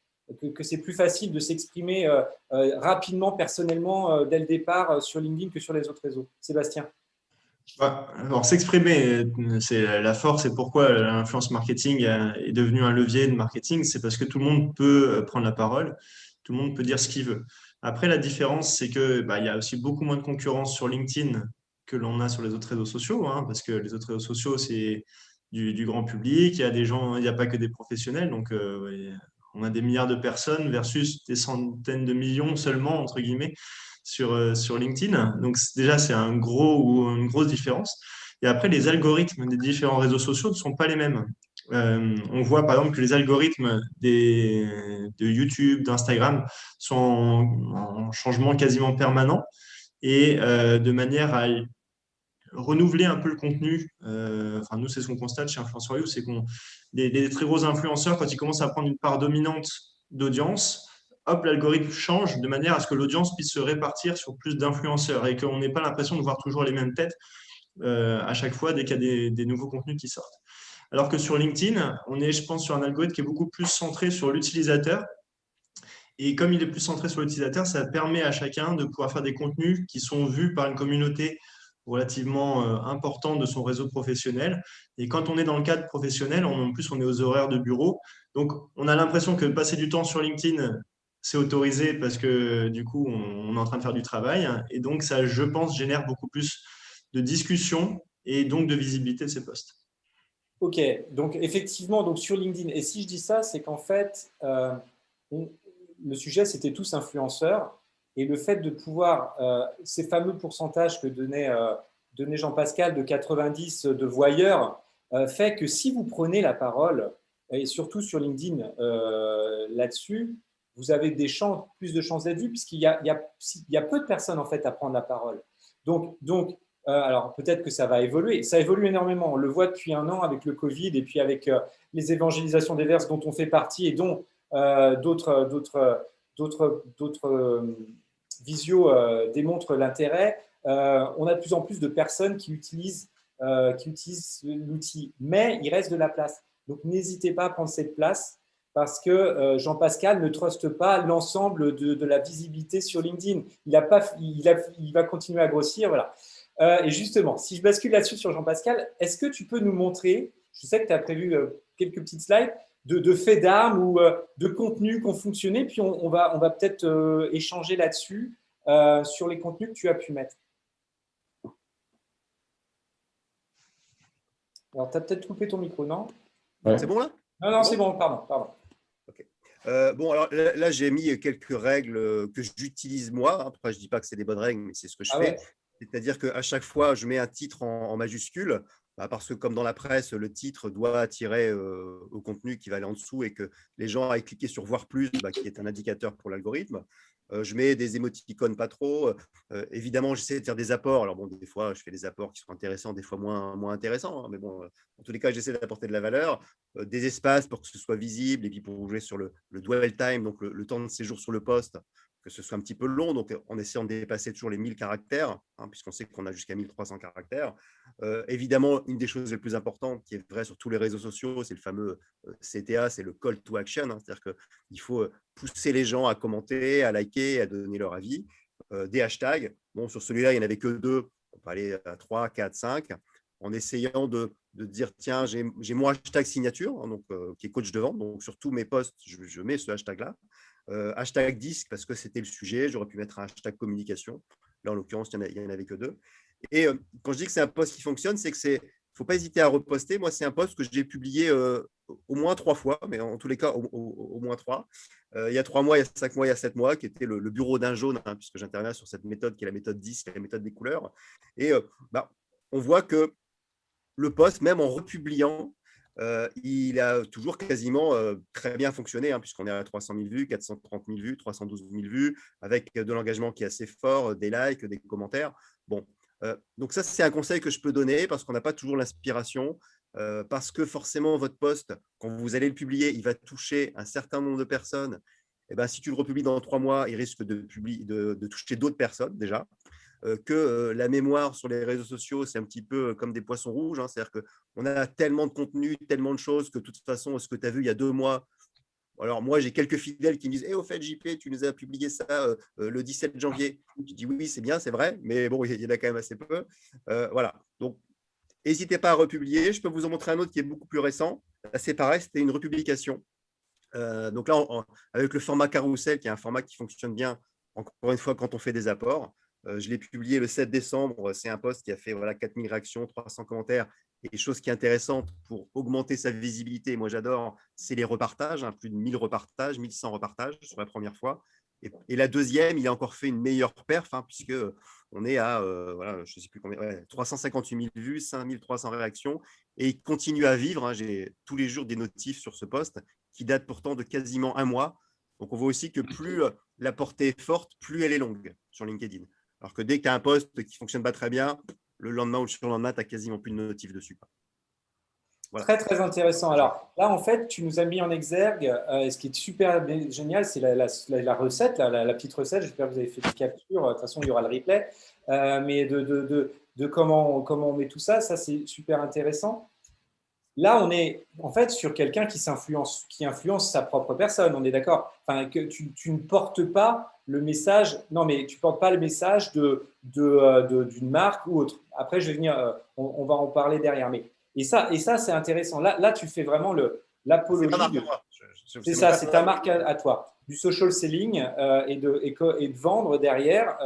Que c'est plus facile de s'exprimer rapidement, personnellement, dès le départ sur LinkedIn que sur les autres réseaux. Sébastien? Alors, s'exprimer, c'est la force et pourquoi l'influence marketing est devenu un levier de marketing, c'est parce que tout le monde peut prendre la parole, tout le monde peut dire ce qu'il veut. Après, la différence, c'est que il y a aussi beaucoup moins de concurrence sur LinkedIn que l'on a sur les autres réseaux sociaux, hein, parce que les autres réseaux sociaux, c'est du grand public, il y a des gens, il n'y a pas que des professionnels, donc on a des milliards de personnes versus des centaines de millions seulement, entre guillemets, sur LinkedIn. Donc déjà, c'est une grosse différence. Et après, les algorithmes des différents réseaux sociaux ne sont pas les mêmes. On voit par exemple que les algorithmes de YouTube, d'Instagram sont en changement quasiment permanent et de manière à renouveler un peu le contenu. Enfin, nous, c'est ce qu'on constate chez Influence for You, c'est qu'on les très gros influenceurs, quand ils commencent à prendre une part dominante d'audience, hop, l'algorithme change de manière à ce que l'audience puisse se répartir sur plus d'influenceurs et qu'on n'ait pas l'impression de voir toujours les mêmes têtes à chaque fois dès qu'il y a des nouveaux contenus qui sortent. Alors que sur LinkedIn, on est, je pense, sur un algorithme qui est beaucoup plus centré sur l'utilisateur. Et comme il est plus centré sur l'utilisateur, ça permet à chacun de pouvoir faire des contenus qui sont vus par une communauté relativement importante de son réseau professionnel. Et quand on est dans le cadre professionnel, en plus, on est aux horaires de bureau. Donc, on a l'impression que passer du temps sur LinkedIn, c'est autorisé parce que du coup, on est en train de faire du travail. Et donc, ça, je pense, génère beaucoup plus de discussions et donc de visibilité de ces posts. Ok, donc effectivement, donc sur LinkedIn, et si je dis ça, c'est qu'en fait, le sujet, c'était tous influenceurs, et le fait de pouvoir, ces fameux pourcentages que donnait Jean-Pascal de 90 de voyeurs, fait que si vous prenez la parole, et surtout sur LinkedIn là-dessus, vous avez plus de chances d'être vu, puisqu'il y a peu de personnes en fait à prendre la parole. Donc alors peut-être que ça va évoluer. Ça évolue énormément. On le voit depuis un an avec le Covid et puis avec les évangélisations diverses dont on fait partie et dont d'autres visios démontrent l'intérêt. On a de plus en plus de personnes qui utilisent l'outil, mais il reste de la place. Donc n'hésitez pas à prendre cette place parce que Jean-Pascal ne truste pas l'ensemble de la visibilité sur LinkedIn. Il va continuer à grossir. Voilà. Et justement, si je bascule là-dessus sur Jean-Pascal, est-ce que tu peux nous montrer, je sais que tu as prévu quelques petites slides, de faits d'armes ou de contenus qui ont fonctionné, puis on va peut-être échanger là-dessus sur les contenus que tu as pu mettre. Alors, tu as peut-être coupé ton micro, non? Ouais. C'est bon là? Non, c'est bon, pardon. Okay. Bon, alors là, j'ai mis quelques règles que j'utilise moi. Après, je ne dis pas que c'est des bonnes règles, mais c'est ce que je fais. Ouais. C'est-à-dire qu'à chaque fois, je mets un titre en majuscule, parce que comme dans la presse, le titre doit attirer au contenu qui va aller en dessous et que les gens aillent cliquer sur voir plus, qui est un indicateur pour l'algorithme. Je mets des émoticônes pas trop. Évidemment, j'essaie de faire des apports. Alors bon, des fois, je fais des apports qui sont intéressants, des fois moins intéressants. Hein, mais bon, en tous les cas, j'essaie d'apporter de la valeur. Des espaces pour que ce soit visible et puis pour jouer sur le dwell time, donc le temps de séjour sur le poste, que ce soit un petit peu long, donc en essayant de dépasser toujours les 1000 caractères, hein, puisqu'on sait qu'on a jusqu'à 1300 caractères. Évidemment, une des choses les plus importantes, qui est vraie sur tous les réseaux sociaux, c'est le fameux CTA, c'est le call to action, hein, c'est-à-dire qu'il faut pousser les gens à commenter, à liker, à donner leur avis. Des hashtags, bon, sur celui-là, il n'y en avait que 2, on peut aller à 3, 4, 5, en essayant de dire, tiens, j'ai mon hashtag signature, hein, donc, qui est coach de vente, donc sur tous mes posts, je mets ce hashtag-là. Hashtag disque, parce que c'était le sujet, j'aurais pu mettre un hashtag communication. Là, en l'occurrence, il n'y en avait que 2. Et quand je dis que c'est un post qui fonctionne, c'est que ne faut pas hésiter à reposter. Moi, c'est un post que j'ai publié au moins 3 fois, mais en tous les cas, au moins 3. Il y a 3 mois, il y a 5 mois, il y a 7 mois, qui était le bureau d'un jaune, hein, puisque j'interviens sur cette méthode qui est la méthode 10, qui est la méthode des couleurs. Et on voit que le post, même en republiant, il a toujours quasiment très bien fonctionné, hein, puisqu'on est à 300 000 vues, 430 000 vues, 312 000 vues, avec de l'engagement qui est assez fort, des likes, des commentaires. Bon, donc ça, c'est un conseil que je peux donner parce qu'on n'a pas toujours l'inspiration, parce que forcément, votre post, quand vous allez le publier, il va toucher un certain nombre de personnes. Et ben, si tu le republies dans 3 mois, il risque de toucher d'autres personnes déjà. Que la mémoire sur les réseaux sociaux, c'est un petit peu comme des poissons rouges. Hein, c'est-à-dire qu'on a tellement de contenu, tellement de choses que de toute façon, ce que tu as vu il y a 2 mois, alors moi, j'ai quelques fidèles qui me disent au fait, JP, tu nous as publié ça le 17 janvier. Je dis oui, c'est bien, c'est vrai, mais bon, il y en a quand même assez peu. Voilà. Donc, n'hésitez pas à republier. Je peux vous en montrer un autre qui est beaucoup plus récent. Là, c'est pareil, c'était une republication. Donc là, avec le format carrousel, qui est un format qui fonctionne bien, encore une fois, quand on fait des apports. Je l'ai publié le 7 décembre. C'est un post qui a fait 4000 réactions, 300 commentaires. Et chose qui est intéressante pour augmenter sa visibilité, moi j'adore, c'est les repartages, hein, plus de 1000 repartages, 1100 repartages sur la première fois. Et la deuxième, il a encore fait une meilleure perf, hein, puisque on est à je sais plus combien, 358 000 vues, 5300 réactions. Et il continue à vivre. Hein, j'ai tous les jours des notifs sur ce post qui date pourtant de quasiment 1 mois. Donc on voit aussi que plus la portée est forte, plus elle est longue sur LinkedIn. Alors que dès que tu as un post qui ne fonctionne pas très bien, le lendemain ou le surlendemain, tu n'as quasiment plus de notif dessus. Voilà. Très, très intéressant. Alors là, en fait, tu nous as mis en exergue, ce qui est super génial, c'est la recette, la petite recette. J'espère que vous avez fait des captures. De toute façon, il y aura le replay. Mais de comment on met tout ça, c'est super intéressant. Là, on est en fait sur quelqu'un qui influence sa propre personne, on est d'accord. Enfin, que tu ne portes pas le message, non, mais tu ne portes pas le message d'une marque ou autre. Après, je vais venir, on va en parler derrière. Et ça c'est intéressant. Là, tu fais vraiment l'apologie. C'est ça, c'est ta marque à toi. Du social selling et de vendre derrière.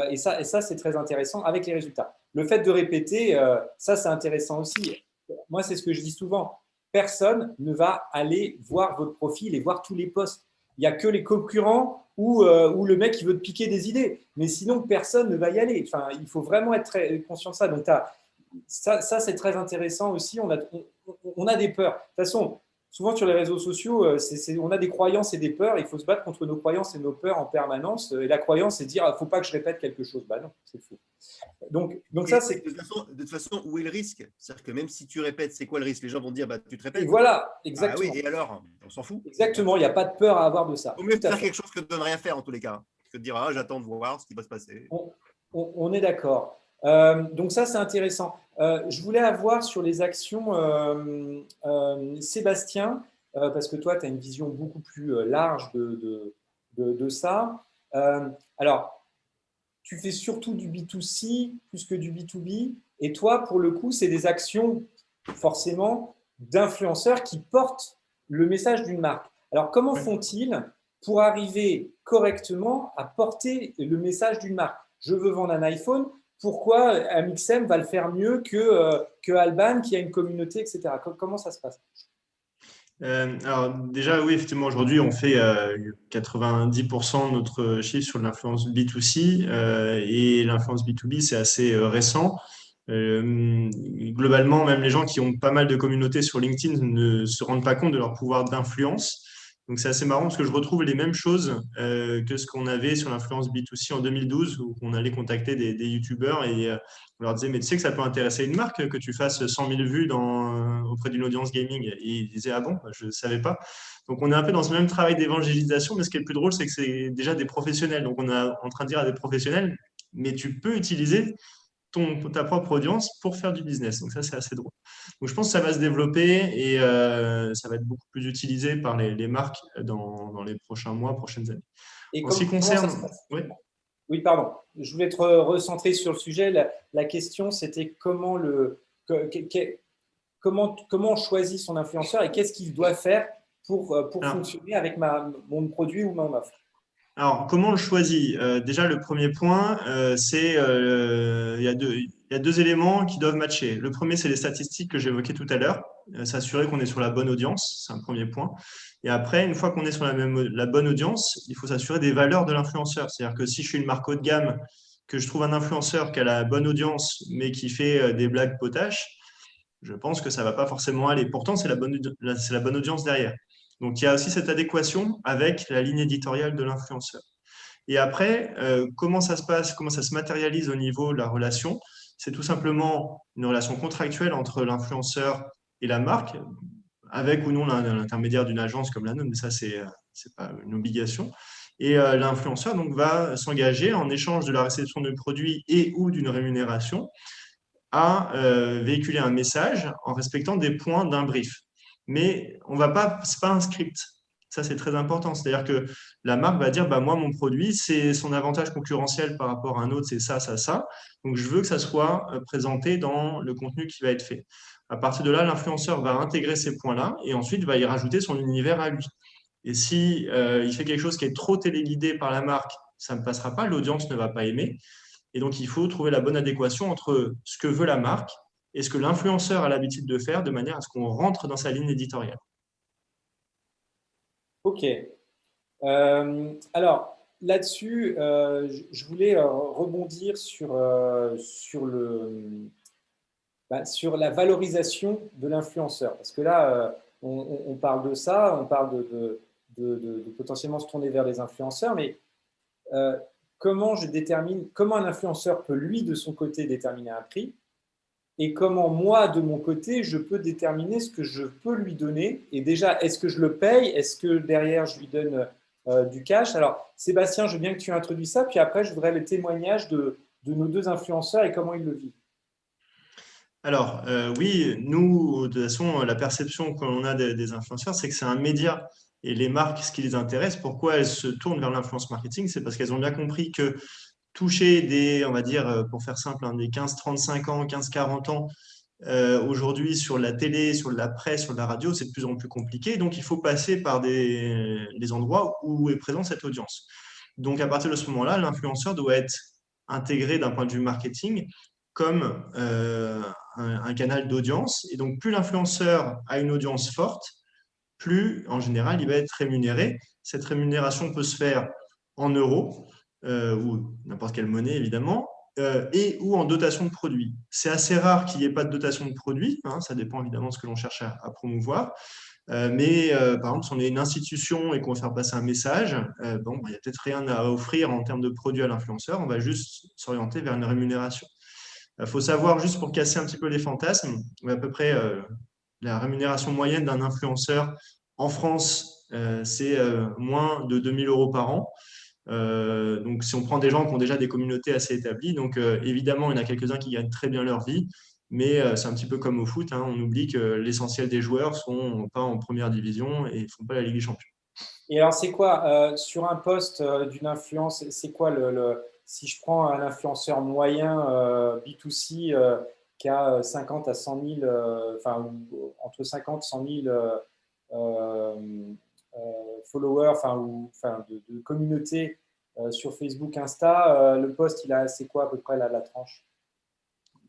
Et ça, c'est très intéressant avec les résultats. Le fait de répéter, ça, c'est intéressant aussi. Moi, c'est ce que je dis souvent. Personne ne va aller voir votre profil et voir tous les posts. Il n'y a que les concurrents ou le mec qui veut te piquer des idées. Mais sinon, personne ne va y aller. Enfin, il faut vraiment être très conscient de ça. Donc, ça c'est très intéressant aussi. On a des peurs. De toute façon, souvent sur les réseaux sociaux, on a des croyances et des peurs. Il faut se battre contre nos croyances et nos peurs en permanence. Et la croyance, c'est de dire, il ne faut pas que je répète quelque chose. Bah non, c'est faux. Donc ça, c'est… De toute façon, où est le risque? C'est-à-dire que même si tu répètes, c'est quoi le risque? Les gens vont dire, tu te répètes. Et voilà, exactement. Ah oui, et alors? On s'en fout. Exactement, il n'y a pas de peur à avoir de ça. Il vaut mieux faire quelque chose que de ne rien faire en tous les cas. Que de dire, j'attends de voir ce qui va se passer. On est d'accord. Donc ça, c'est intéressant. Je voulais avoir sur les actions, Sébastien, parce que toi, tu as une vision beaucoup plus large de ça. Alors, tu fais surtout du B2C plus que du B2B. Et toi, pour le coup, c'est des actions forcément d'influenceurs qui portent le message d'une marque. Alors, comment font-ils pour arriver correctement à porter le message d'une marque? Je veux vendre un iPhone. Pourquoi Amixem va le faire mieux que Alban qui a une communauté, etc. Comment ça se passe? Alors déjà, oui, effectivement, aujourd'hui, on fait 90% de notre chiffre sur l'influence B2C et l'influence B2B, c'est assez récent. Globalement, même les gens qui ont pas mal de communautés sur LinkedIn ne se rendent pas compte de leur pouvoir d'influence. Donc, c'est assez marrant parce que je retrouve les mêmes choses que ce qu'on avait sur l'influence B2C en 2012 où on allait contacter des YouTubeurs et on leur disait, mais tu sais que ça peut intéresser une marque que tu fasses 100 000 vues auprès d'une audience gaming. Et ils disaient, ah bon, je ne savais pas. Donc, on est un peu dans ce même travail d'évangélisation, mais ce qui est le plus drôle, c'est que c'est déjà des professionnels. Donc, on est en train de dire à des professionnels, mais tu peux utiliser ta propre audience pour faire du business. Donc ça, c'est assez drôle. Donc je pense que ça va se développer et ça va être beaucoup plus utilisé par les marques dans les prochains mois, prochaines années. Et en ce qui concerne… Oui, pardon. Je voulais te recentrer sur le sujet. La question, c'était comment on choisit son influenceur et qu'est-ce qu'il doit faire pour fonctionner avec mon produit ou mon offre. Alors, comment on le choisit? Déjà, le premier point, c'est il y a deux éléments qui doivent matcher. Le premier, c'est les statistiques que j'évoquais tout à l'heure. S'assurer qu'on est sur la bonne audience, c'est un premier point. Et après, une fois qu'on est sur la bonne audience, il faut s'assurer des valeurs de l'influenceur. C'est-à-dire que si je suis une marque haut de gamme, que je trouve un influenceur qui a la bonne audience, mais qui fait des blagues potaches, je pense que ça ne va pas forcément aller. Pourtant, c'est la bonne audience derrière. Donc, il y a aussi cette adéquation avec la ligne éditoriale de l'influenceur. Et après, comment ça se passe, comment ça se matérialise au niveau de la relation? C'est tout simplement une relation contractuelle entre l'influenceur et la marque, avec ou non l'intermédiaire d'une agence comme la nôtre, mais ça, c'est pas une obligation. Et l'influenceur donc, va s'engager en échange de la réception du produit et ou d'une rémunération à véhiculer un message en respectant des points d'un brief. Mais on va pas, c'est pas un script. Ça, c'est très important. C'est-à-dire que la marque va dire, bah, moi, mon produit, c'est son avantage concurrentiel par rapport à un autre, c'est ça, ça, ça. Donc, je veux que ça soit présenté dans le contenu qui va être fait. À partir de là, l'influenceur va intégrer ces points-là et ensuite va y rajouter son univers à lui. Et si il fait quelque chose qui est trop téléguidé par la marque, ça ne passera pas, l'audience ne va pas aimer. Et donc, il faut trouver la bonne adéquation entre ce que veut la marque et ce que l'influenceur a l'habitude de faire de manière à ce qu'on rentre dans sa ligne éditoriale. Ok. Alors, là-dessus, je voulais rebondir sur la valorisation de l'influenceur. Parce que là, on parle de ça, on parle de potentiellement se tourner vers les influenceurs, mais comment un influenceur peut, lui, de son côté, déterminer un prix et comment moi, de mon côté, je peux déterminer ce que je peux lui donner. Et déjà, est-ce que je le paye? Est-ce que derrière, je lui donne du cash? Alors, Sébastien, je veux bien que tu introduises ça, puis après, je voudrais les témoignages de nos deux influenceurs et comment ils le vivent. Alors, oui, nous, de toute façon, la perception qu'on a des influenceurs, c'est que c'est un média. Et les marques, ce qui les intéresse, pourquoi elles se tournent vers l'influence marketing, c'est parce qu'elles ont bien compris que toucher des, on va dire, pour faire simple, des 15-35 ans, 15-40 ans, aujourd'hui sur la télé, sur la presse, sur la radio, c'est de plus en plus compliqué. Donc, il faut passer par des endroits où est présente cette audience. Donc, à partir de ce moment-là, l'influenceur doit être intégré d'un point de vue marketing comme un canal d'audience. Et donc, plus l'influenceur a une audience forte, plus, en général, il va être rémunéré. Cette rémunération peut se faire en euros ou n'importe quelle monnaie, évidemment, et ou en dotation de produits. C'est assez rare qu'il n'y ait pas de dotation de produits. Ça dépend évidemment de ce que l'on cherche à promouvoir. Mais par exemple, si on est une institution et qu'on va faire passer un message, il n'y a peut-être rien à offrir en termes de produits à l'influenceur. On va juste s'orienter vers une rémunération. Il faut savoir, juste pour casser un petit peu les fantasmes, à peu près la rémunération moyenne d'un influenceur en France, c'est moins de 2 000 € par an. Donc, si on prend des gens qui ont déjà des communautés assez établies, donc évidemment, il y en a quelques-uns qui gagnent très bien leur vie, mais c'est un petit peu comme au foot. On oublie que l'essentiel des joueurs ne sont pas en première division et ne font pas la Ligue des Champions. Et alors, c'est quoi, sur un poste d'une influence, c'est quoi si je prends un influenceur moyen B2C qui a 50 à 100 000, enfin, entre 50 et 100 000 followers, de communauté sur Facebook, Insta, le poste, c'est quoi à peu près la tranche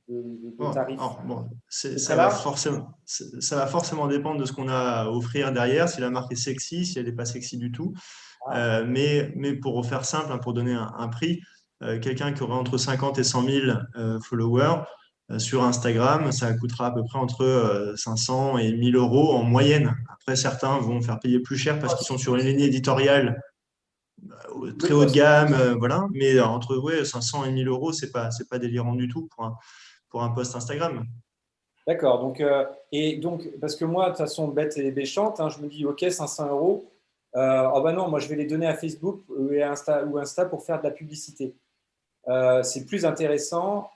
de tarifs? Ça va forcément dépendre de ce qu'on a à offrir derrière, si la marque est sexy, si elle n'est pas sexy du tout. Mais pour faire simple, pour donner un prix, quelqu'un qui aurait entre 50 et 100 000 followers sur Instagram, ça coûtera à peu près entre 500 et 1 000 € en moyenne. Après, certains vont faire payer plus cher parce qu'ils sont sur une ligne éditoriale très haut de gamme, voilà. Mais entre 500 et 1 000 €, c'est pas délirant du tout pour un post Instagram. D'accord. Donc, parce que moi, de toute façon, bête et méchante, je me dis, OK, 500 €. Oh ben non, moi, je vais les donner à Facebook ou Insta pour faire de la publicité. C'est plus intéressant,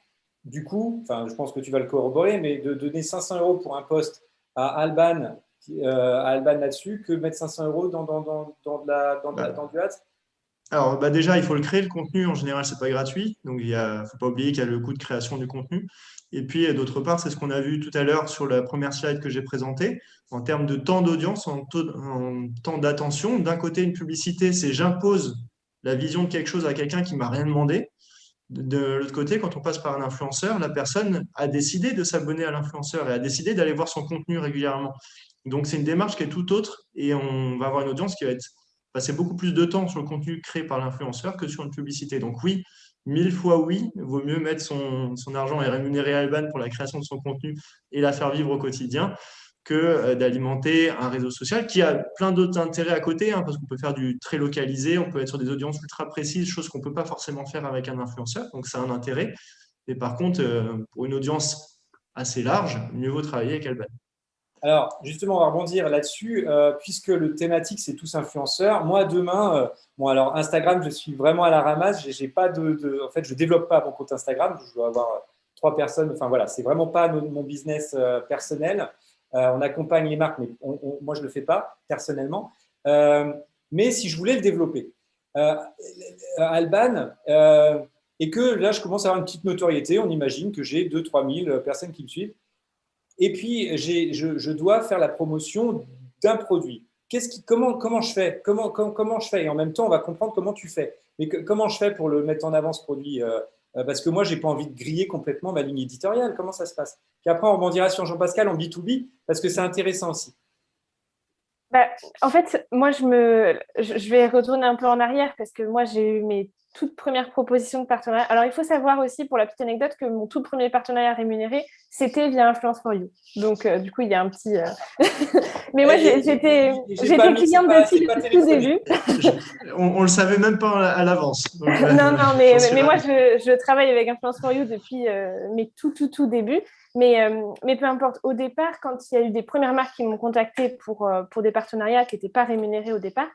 du coup, je pense que tu vas le corroborer, mais de donner 500 € pour un post à Alban là-dessus que mettre 500 € dans du ads. Alors, déjà, il faut le créer, le contenu. En général, ce n'est pas gratuit. Donc, il ne faut pas oublier qu'il y a le coût de création du contenu. Et puis, d'autre part, c'est ce qu'on a vu tout à l'heure sur la première slide que j'ai présentée. En termes de temps d'audience, en temps d'attention, d'un côté, une publicité, c'est j'impose la vision de quelque chose à quelqu'un qui m'a rien demandé. De l'autre côté, quand on passe par un influenceur, la personne a décidé de s'abonner à l'influenceur et a décidé d'aller voir son contenu régulièrement. Donc, c'est une démarche qui est tout autre et on va avoir une audience qui va passer beaucoup plus de temps sur le contenu créé par l'influenceur que sur une publicité. Donc, oui, 1000 fois oui, il vaut mieux mettre son argent et rémunérer Alban pour la création de son contenu et la faire vivre au quotidien que d'alimenter un réseau social qui a plein d'autres intérêts à côté, hein, parce qu'on peut faire du très localisé, on peut être sur des audiences ultra précises, chose qu'on ne peut pas forcément faire avec un influenceur, donc ça a un intérêt. Et par contre, pour une audience assez large, mieux vaut travailler avec Alban. Alors, justement, on va rebondir là-dessus, puisque le thématique, c'est tous influenceurs. Moi, demain, bon, alors Instagram, je suis vraiment à la ramasse. J'ai pas en fait, je développe pas mon compte Instagram. Je dois avoir 3 personnes. Enfin, voilà, c'est vraiment pas mon business personnel. On accompagne les marques, mais moi, je le fais pas personnellement. Mais si je voulais le développer, Alban, et que là, je commence à avoir une petite notoriété, on imagine que j'ai 2 000 à 3 000 personnes qui me suivent. Et puis, je dois faire la promotion d'un produit. Comment je fais comment je fais? Et en même temps, on va comprendre comment tu fais. Mais comment je fais pour le mettre en avant, ce produit? Parce que moi, je n'ai pas envie de griller complètement ma ligne éditoriale. Comment ça se passe? Puis après, on rebondira sur Jean-Pascal en B2B, parce que c'est intéressant aussi. Bah, en fait, moi, je vais retourner un peu en arrière parce que moi, j'ai eu mes toutes premières propositions de partenariat. Alors, il faut savoir aussi, pour la petite anecdote, que mon tout premier partenariat rémunéré, c'était via Influence for You. Donc, du coup, il y a un petit… Mais moi, j'étais cliente depuis le tout début. On le savait même pas à l'avance. Non, mais moi, je travaille avec Influence for You depuis mes tout débuts. Mais peu importe, au départ, quand il y a eu des premières marques qui m'ont contacté pour des partenariats qui n'étaient pas rémunérés au départ,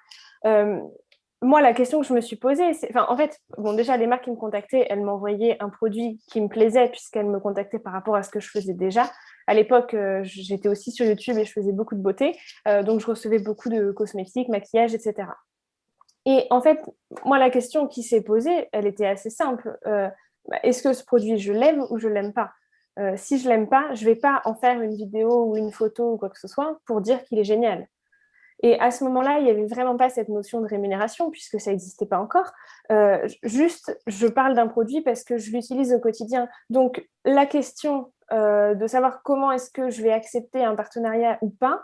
moi, la question que je me suis posée, c'est… Enfin, en fait, bon, déjà, les marques qui me contactaient, elles m'envoyaient un produit qui me plaisait puisqu'elles me contactaient par rapport à ce que je faisais déjà. À l'époque, j'étais aussi sur YouTube et je faisais beaucoup de beauté. Donc, je recevais beaucoup de cosmétiques, maquillage, etc. Et en fait, moi, la question qui s'est posée, elle était assez simple. Est-ce que ce produit, je l'aime ou je ne l'aime pas? Si je ne l'aime pas, je ne vais pas en faire une vidéo ou une photo ou quoi que ce soit pour dire qu'il est génial. Et à ce moment-là, il n'y avait vraiment pas cette notion de rémunération puisque ça n'existait pas encore. Juste, je parle d'un produit parce que je l'utilise au quotidien. Donc, la question de savoir comment est-ce que je vais accepter un partenariat ou pas,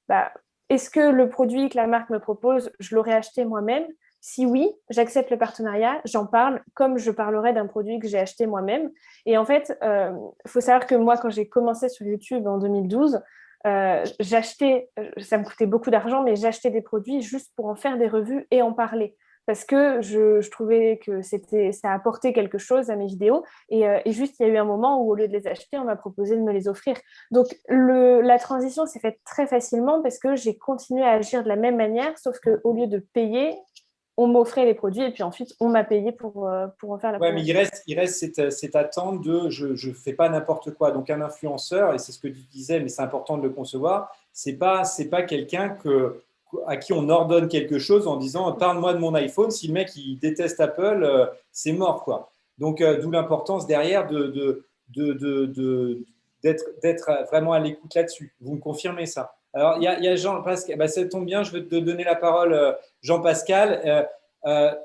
bah, est-ce que le produit que la marque me propose, je l'aurais acheté moi-même? Si oui, j'accepte le partenariat, j'en parle comme je parlerais d'un produit que j'ai acheté moi-même. Et en fait, faut savoir que moi, quand j'ai commencé sur YouTube en 2012, j'achetais, ça me coûtait beaucoup d'argent, mais j'achetais des produits juste pour en faire des revues et en parler. Parce que je trouvais que ça apportait quelque chose à mes vidéos. Et juste, il y a eu un moment où, au lieu de les acheter, on m'a proposé de me les offrir. Donc, la transition s'est faite très facilement parce que j'ai continué à agir de la même manière, sauf qu'au lieu de payer, on m'offrait les produits et puis ensuite, on m'a payé pour en faire la Ouais, mais promotion. il reste cette attente de je ne fais pas n'importe quoi. Donc, un influenceur, et c'est ce que tu disais, mais c'est important de le concevoir, c'est pas quelqu'un à qui on ordonne quelque chose en disant parle-moi de mon iPhone. Si le mec il déteste Apple, c'est mort, quoi. Donc, d'où l'importance derrière d'être vraiment à l'écoute là-dessus. Vous me confirmez ça? Alors, il y a Jean-Pascal, bah, ça tombe bien, je vais te donner la parole, Jean-Pascal.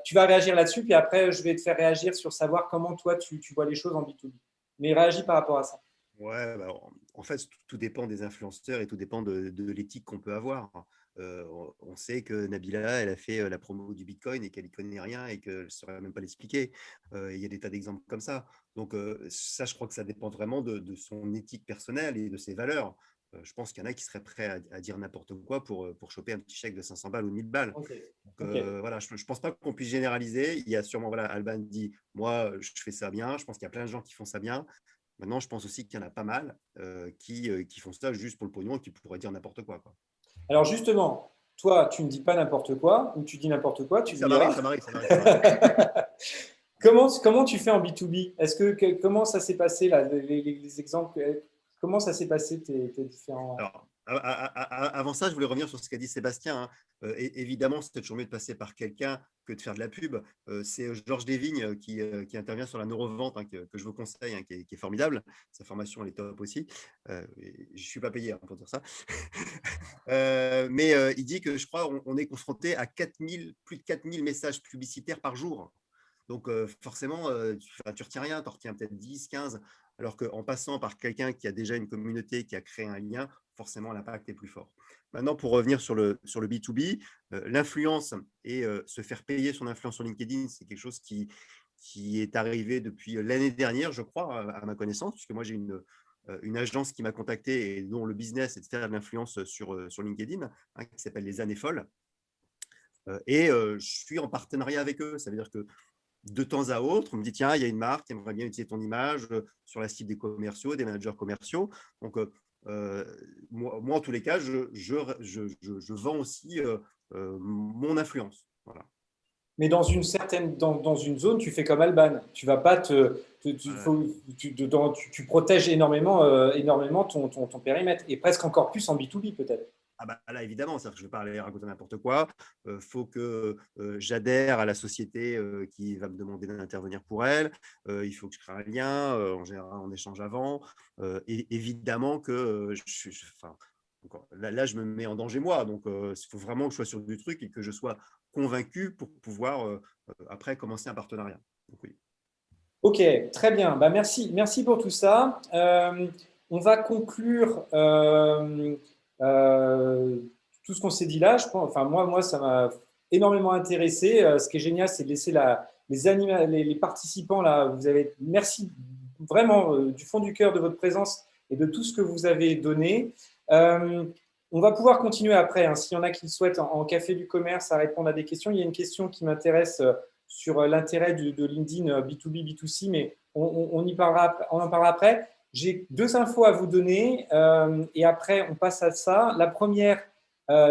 Tu vas réagir là-dessus, puis après, je vais te faire réagir sur savoir comment toi, tu vois les choses en B2B. Mais réagis par rapport à ça. Ouais, bah, en fait, tout dépend des influenceurs et tout dépend de l'éthique qu'on peut avoir. On sait que Nabila, elle a fait la promo du Bitcoin et qu'elle n'y connaît rien et qu'elle ne saurait même pas l'expliquer. Il y a des tas d'exemples comme ça. Donc, ça, je crois que ça dépend vraiment de son éthique personnelle et de ses valeurs. Je pense qu'il y en a qui seraient prêts à dire n'importe quoi pour choper un petit chèque de 500 balles ou 1000 balles. Okay. Donc, Okay. voilà, je ne pense pas qu'on puisse généraliser. Il y a sûrement, voilà, Alban dit, moi, je fais ça bien. Je pense qu'il y a plein de gens qui font ça bien. Maintenant, je pense aussi qu'il y en a pas mal qui font ça juste pour le pognon et qui pourraient dire n'importe quoi. Alors justement, toi, tu ne dis pas n'importe quoi ou tu dis n'importe quoi, tu ça diras. m'arrive. Comment tu fais en B2B? Comment ça s'est passé là, les exemples? Comment ça s'est passé tes différents… Alors, Avant ça, je voulais revenir sur ce qu'a dit Sébastien, hein. Évidemment, c'est toujours mieux de passer par quelqu'un que de faire de la pub. C'est Georges Desvignes qui intervient sur la neurovente, hein, que je vous conseille, hein, qui est formidable. Sa formation, elle est top aussi. Je ne suis pas payé, hein, pour dire ça. Mais il dit que je crois on est confronté à plus de 4000 messages publicitaires par jour. Donc, forcément, tu retiens rien, tu en retiens peut-être 10, 15, alors qu'en passant par quelqu'un qui a déjà une communauté, qui a créé un lien, forcément, l'impact est plus fort. Maintenant, pour revenir sur le B2B, l'influence et se faire payer son influence sur LinkedIn, c'est quelque chose qui est arrivé depuis l'année dernière, je crois, à ma connaissance, puisque moi, j'ai une agence qui m'a contacté et dont le business est de faire de l'influence sur LinkedIn, hein, qui s'appelle Les Années Folles. Et je suis en partenariat avec eux. Ça veut dire que de temps à autre, on me dit, tiens, il y a une marque qui aimerait bien utiliser ton image sur la cible des commerciaux, des managers commerciaux. Donc, moi, en tous les cas, je vends aussi mon influence. Voilà. Mais dans une zone, tu fais comme Alban. Tu vas pas tu protèges énormément ton périmètre et presque encore plus en B2B peut-être. Ah bah là, évidemment, c'est-à-dire que je ne vais pas aller raconter n'importe quoi. Faut que j'adhère à la société qui va me demander d'intervenir pour elle. Il faut que je crée un lien. En général, on échange avant. Et évidemment que là, je me mets en danger moi. Donc, il faut vraiment que je sois sur du truc et que je sois convaincu pour pouvoir après commencer un partenariat. Donc, oui. Ok, très bien. Bah, merci pour tout ça. On va conclure tout ce qu'on s'est dit là. Je pense, enfin, moi, ça m'a énormément intéressé. Ce qui est génial, c'est de laisser les participants là. Merci vraiment du fond du cœur de votre présence et de tout ce que vous avez donné. On va pouvoir continuer après, hein, s'il y en a qui le souhaitent en café du commerce à répondre à des questions. Il y a une question qui m'intéresse sur l'intérêt de LinkedIn B2B, B2C, mais on en parlera après. J'ai 2 infos à vous donner et après, on passe à ça. La première,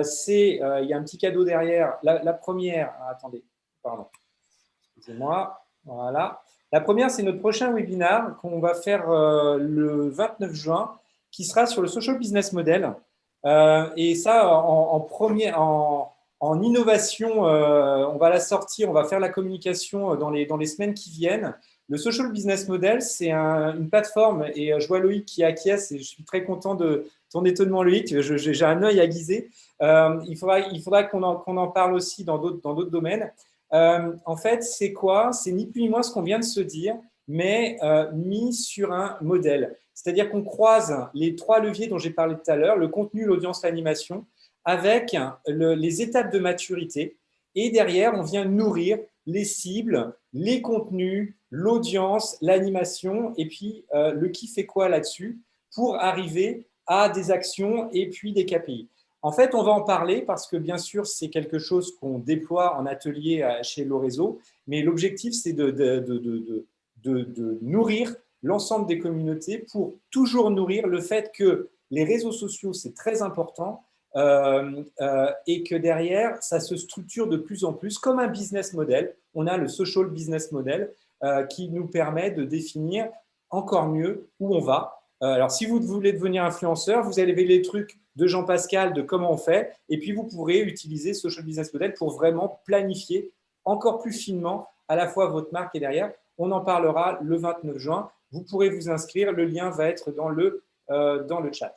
c'est, il y a un petit cadeau derrière. La première, attendez, pardon, excusez-moi, voilà. La première, c'est notre prochain webinar qu'on va faire le 29 juin, qui sera sur le social business model. Et ça, en innovation, on va la sortir, on va faire la communication dans les semaines qui viennent. Le Social Business Model, c'est une plateforme et je vois Loïc qui acquiesce et je suis très content de ton étonnement, Loïc. J'ai un œil aiguisé. Il faudra qu'on en parle aussi dans d'autres domaines. En fait, c'est quoi? C'est ni plus ni moins ce qu'on vient de se dire, mais mis sur un modèle. C'est-à-dire qu'on croise les 3 leviers dont j'ai parlé tout à l'heure, le contenu, l'audience, l'animation, avec les étapes de maturité. Et derrière, on vient nourrir les cibles, les contenus, l'audience, l'animation, et puis le qui fait quoi là-dessus pour arriver à des actions et puis des KPI. En fait, on va en parler parce que bien sûr, c'est quelque chose qu'on déploie en atelier chez Lorezo, mais l'objectif, c'est de nourrir l'ensemble des communautés pour toujours nourrir le fait que les réseaux sociaux, c'est très important et que derrière, ça se structure de plus en plus comme un business model. On a le social business model qui nous permet de définir encore mieux où on va. Alors, si vous voulez devenir influenceur, vous avez les trucs de Jean-Pascal de comment on fait, et puis vous pourrez utiliser Social Business Model pour vraiment planifier encore plus finement à la fois votre marque et derrière. On en parlera le 29 juin. Vous pourrez vous inscrire. Le lien va être dans le chat.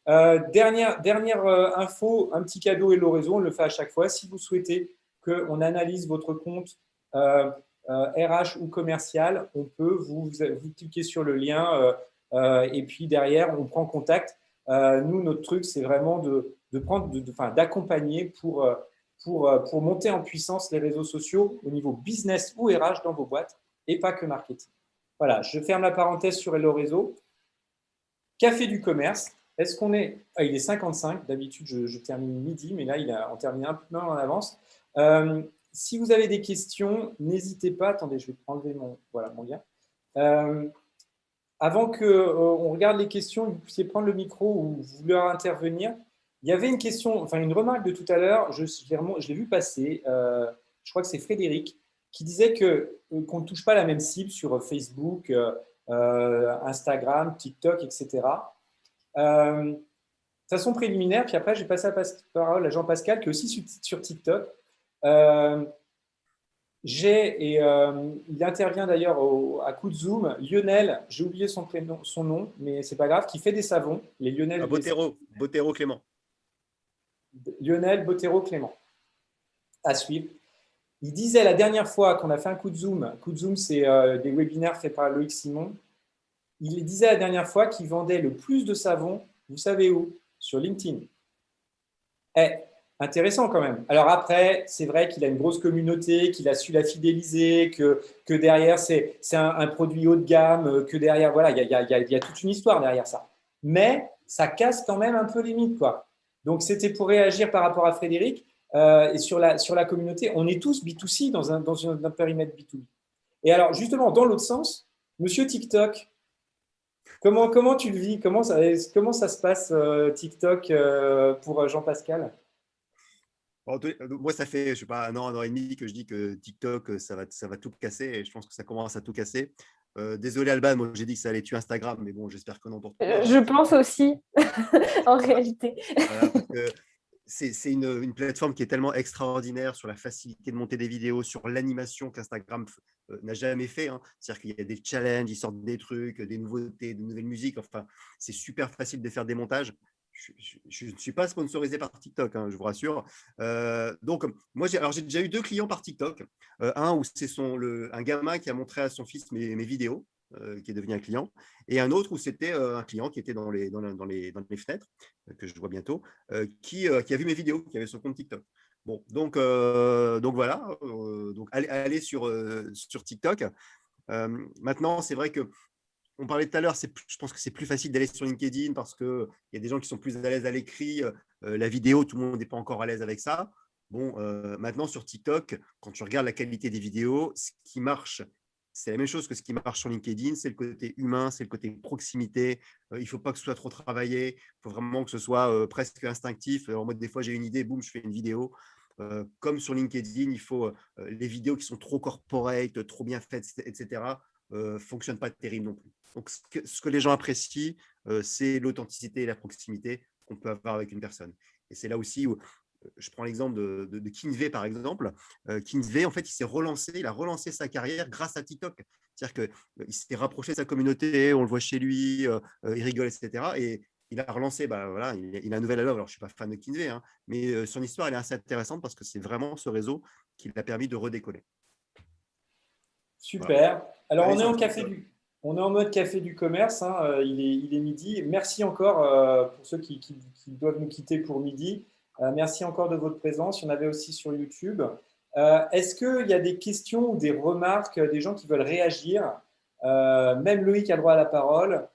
Dernière info, un petit cadeau et Lorezo, on le fait à chaque fois. Si vous souhaitez qu'on analyse votre compte RH ou commercial, on peut vous cliquer sur le lien et puis derrière, on prend contact. Nous, notre truc, c'est vraiment d'accompagner pour monter en puissance les réseaux sociaux au niveau business ou RH dans vos boîtes et pas que marketing. Voilà, je ferme la parenthèse sur Hello Réseau. Café du commerce. Est-ce qu'on est… Ah, il est 55. D'habitude, je termine midi, mais là, on termine un peu en avance. Si vous avez des questions, n'hésitez pas. Attendez, je vais enlever mon lien. Avant qu'on regarde les questions, vous puissiez prendre le micro ou vouloir intervenir. Il y avait une question, enfin une remarque de tout à l'heure, je l'ai vu passer, je crois que c'est Frédéric, qui disait qu'on ne touche pas la même cible sur Facebook, Instagram, TikTok, etc. Ça façon préliminaire, puis après, je vais passer la parole à Jean-Pascal, qui est aussi sur TikTok. Euh, il intervient d'ailleurs à coup de Zoom, Lionel, j'ai oublié son prénom, son nom, mais c'est pas grave, qui fait des savons. Les Lionel, Bottero Clément. Lionel Bottero Clément, à suivre. Il disait la dernière fois qu'on a fait un coup de Zoom, c'est des webinaires faits par Loïc Simon. Il disait la dernière fois qu'il vendait le plus de savons, vous savez où? Sur LinkedIn. Intéressant quand même. Alors après, c'est vrai qu'il a une grosse communauté, qu'il a su la fidéliser, que derrière, c'est un produit haut de gamme, que derrière, voilà, il y a toute une histoire derrière ça. Mais ça casse quand même un peu les mythes, quoi. Donc, c'était pour réagir par rapport à Frédéric et sur la communauté. On est tous B2C dans un périmètre B2B. Et alors, justement, dans l'autre sens, monsieur TikTok, comment tu le vis? Comment ça se passe, TikTok, pour Jean-Pascal? Moi, ça fait, je sais pas, un an et demi que je dis que TikTok, ça va tout casser et je pense que ça commence à tout casser. Désolé, Alban, moi j'ai dit que ça allait tuer Instagram, mais bon, j'espère que non pour toi. Je pense aussi, en réalité. Voilà, parce que c'est une plateforme qui est tellement extraordinaire sur la facilité de monter des vidéos, sur l'animation qu'Instagram n'a jamais fait. Hein. C'est-à-dire qu'il y a des challenges, ils sortent des trucs, des nouveautés, des nouvelles musiques. Enfin, c'est super facile de faire des montages. Je ne suis pas sponsorisé par TikTok, hein, je vous rassure. Donc, moi, j'ai déjà eu 2 clients par TikTok. Un où c'est un gamin qui a montré à son fils mes vidéos, qui est devenu un client, et un autre où c'était un client qui était dans les fenêtres, que je vois bientôt, qui a vu mes vidéos, qui avait son compte TikTok. Bon, donc voilà, donc allez sur TikTok. Maintenant, c'est vrai que on parlait tout à l'heure, je pense que c'est plus facile d'aller sur LinkedIn parce qu'il y a des gens qui sont plus à l'aise à l'écrit. La vidéo, tout le monde n'est pas encore à l'aise avec ça. Bon, maintenant, sur TikTok, quand tu regardes la qualité des vidéos, ce qui marche, c'est la même chose que ce qui marche sur LinkedIn. C'est le côté humain, c'est le côté proximité. Il ne faut pas que ce soit trop travaillé. Il faut vraiment que ce soit presque instinctif. En mode, des fois, j'ai une idée, boum, je fais une vidéo. Comme sur LinkedIn, il faut les vidéos qui sont trop corporate, trop bien faites, etc., fonctionnent pas terrible non plus. Donc, ce que les gens apprécient, c'est l'authenticité et la proximité qu'on peut avoir avec une personne. Et c'est là aussi où je prends l'exemple de Kinvey, par exemple. Kinvey, en fait, il a relancé sa carrière grâce à TikTok. C'est-à-dire qu'il s'est rapproché de sa communauté, on le voit chez lui, il rigole, etc. Et il a relancé, voilà, il a un nouvel album. Alors, je ne suis pas fan de Kinvey, hein, mais son histoire, elle est assez intéressante parce que c'est vraiment ce réseau qui l'a permis de redécoller. Super. Voilà. Alors, Allez, on est en mode café du commerce. Hein, il est midi. Merci encore pour ceux qui doivent nous quitter pour midi. Merci encore de votre présence. Il y en avait aussi sur YouTube. Est-ce qu'il y a des questions ou des remarques des gens qui veulent réagir? Même Loïc a droit à la parole.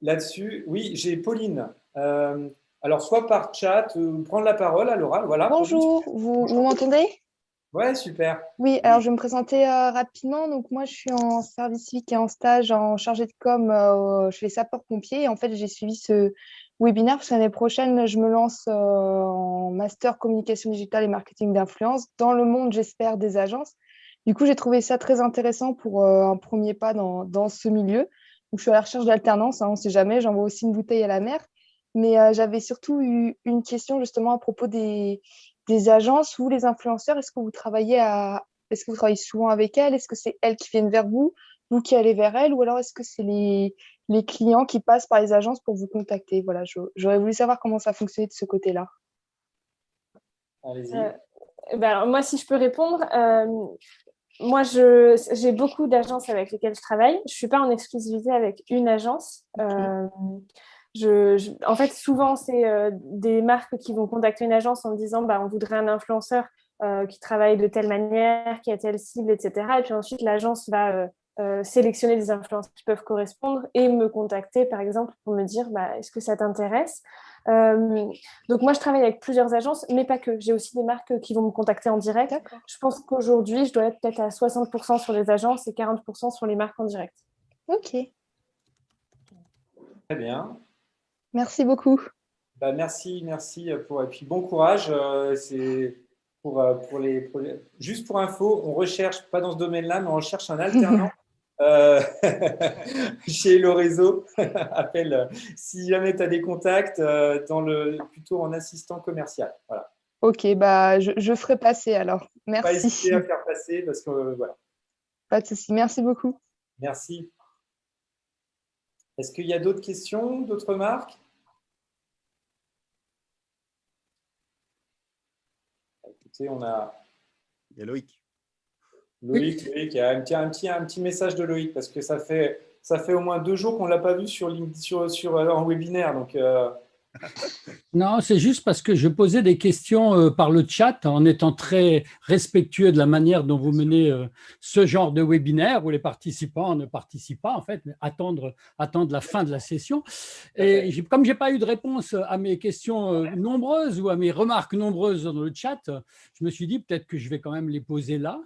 Là-dessus, oui, j'ai Pauline. Alors, soit par chat, prendre la parole à l'oral. Voilà. Bonjour, vous m'entendez? Ouais, super. Oui, alors je vais me présenter rapidement. Donc moi, je suis en service civique et en stage en chargé de com chez les sapeurs-pompiers. Et en fait, j'ai suivi ce webinaire parce que l'année prochaine, je me lance en master communication digitale et marketing d'influence dans le monde, j'espère, des agences. Du coup, j'ai trouvé ça très intéressant pour un premier pas dans ce milieu. Donc, je suis à la recherche d'alternance, hein, on ne sait jamais, j'envoie aussi une bouteille à la mer. Mais j'avais surtout eu une question justement à propos des agences ou les influenceurs. Est-ce que vous travaillez souvent avec elles? Est-ce que c'est elles qui viennent vers vous, vous qui allez vers elles, ou alors est-ce que c'est les clients qui passent par les agences pour vous contacter? Voilà, j'aurais voulu savoir comment ça fonctionnait de ce côté-là. Allez-y. Alors, moi, si je peux répondre, moi, j'ai beaucoup d'agences avec lesquelles je travaille. Je ne suis pas en exclusivité avec une agence. En fait, souvent, c'est des marques qui vont contacter une agence en me disant on voudrait un influenceur qui travaille de telle manière, qui a telle cible, etc. Et puis ensuite, l'agence va sélectionner des influenceurs qui peuvent correspondre et me contacter, par exemple, pour me dire est-ce que ça t'intéresse? Donc, moi, je travaille avec plusieurs agences, mais pas que. J'ai aussi des marques qui vont me contacter en direct. D'accord. Je pense qu'aujourd'hui, je dois être peut-être à 60% sur les agences et 40% sur les marques en direct. Ok, Très bien. merci beaucoup. Merci pour et puis bon courage. C'est pour juste pour info, on recherche pas dans ce domaine-là, mais on recherche un alternant chez Hello Réseau. Appelle si jamais tu as des contacts plutôt en assistant commercial. Voilà. Ok, bah, je ferai passer alors. Faut pas hésiter Merci. à faire passer parce que voilà. Pas de souci. Merci beaucoup. Merci. Est-ce qu'il y a d'autres questions, d'autres remarques? Écoutez, on a Il y a Loïc. Loïc, il y a un petit message de Loïc parce que ça fait au moins 2 jours qu'on ne l'a pas vu en webinaire. Donc, Non, c'est juste parce que je posais des questions par le chat en étant très respectueux de la manière dont vous menez ce genre de webinaire où les participants ne participent pas, en fait, mais attendre la fin de la session. Et comme je n'ai pas eu de réponse à mes questions nombreuses ou à mes remarques nombreuses dans le chat, je me suis dit peut-être que je vais quand même les poser là.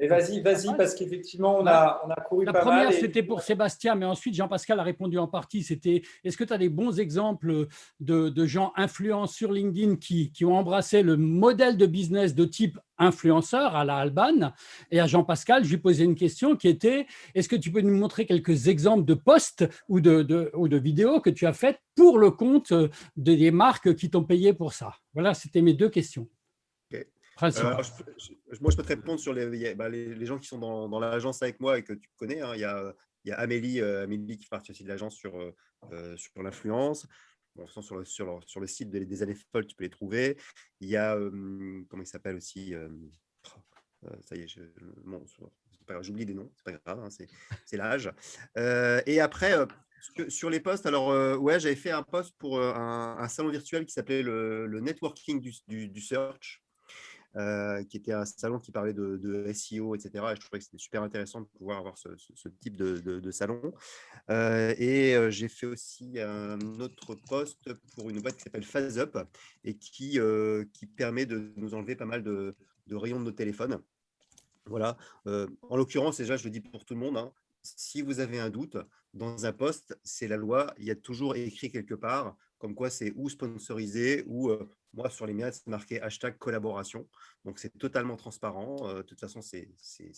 Et vas-y, parce qu'effectivement, on a couru La pas mal. première, c'était pour Sébastien, mais ensuite, Jean-Pascal a répondu en partie. C'était, est-ce que tu as des bons exemples de gens influents sur LinkedIn qui ont embrassé le modèle de business de type influenceur à la Alban? Et à Jean-Pascal, je lui posais une question qui était, est-ce que tu peux nous montrer quelques exemples de posts ou de vidéos que tu as faites pour le compte des marques qui t'ont payé pour ça? Voilà, c'était mes deux questions. Okay. Alors, moi, je peux te répondre sur les gens qui sont dans l'agence avec moi et que tu connais. Hein. Il y a Amélie qui fait partie aussi de l'agence sur l'influence. Bon, sur le site des années folles, tu peux les trouver. Il y a, comment il s'appelle aussi ça y est, j'oublie des noms, c'est pas grave, hein, c'est l'âge. Et après, sur les posts, alors ouais, j'avais fait un post pour un salon virtuel qui s'appelait le networking du search. Qui était un salon qui parlait de SEO, etc. Et je trouvais que c'était super intéressant de pouvoir avoir ce type de salon. Et j'ai fait aussi un autre post pour une boîte qui s'appelle PhaseUp et qui permet de nous enlever pas mal de rayons de nos téléphones. Voilà. En l'occurrence, déjà, je le dis pour tout le monde, hein, si vous avez un doute, dans un post, c'est la loi, il y a toujours écrit quelque part, comme quoi c'est ou sponsorisé, ou moi, sur les miens, c'est marqué hashtag collaboration. Donc, c'est totalement transparent. De toute façon, c'est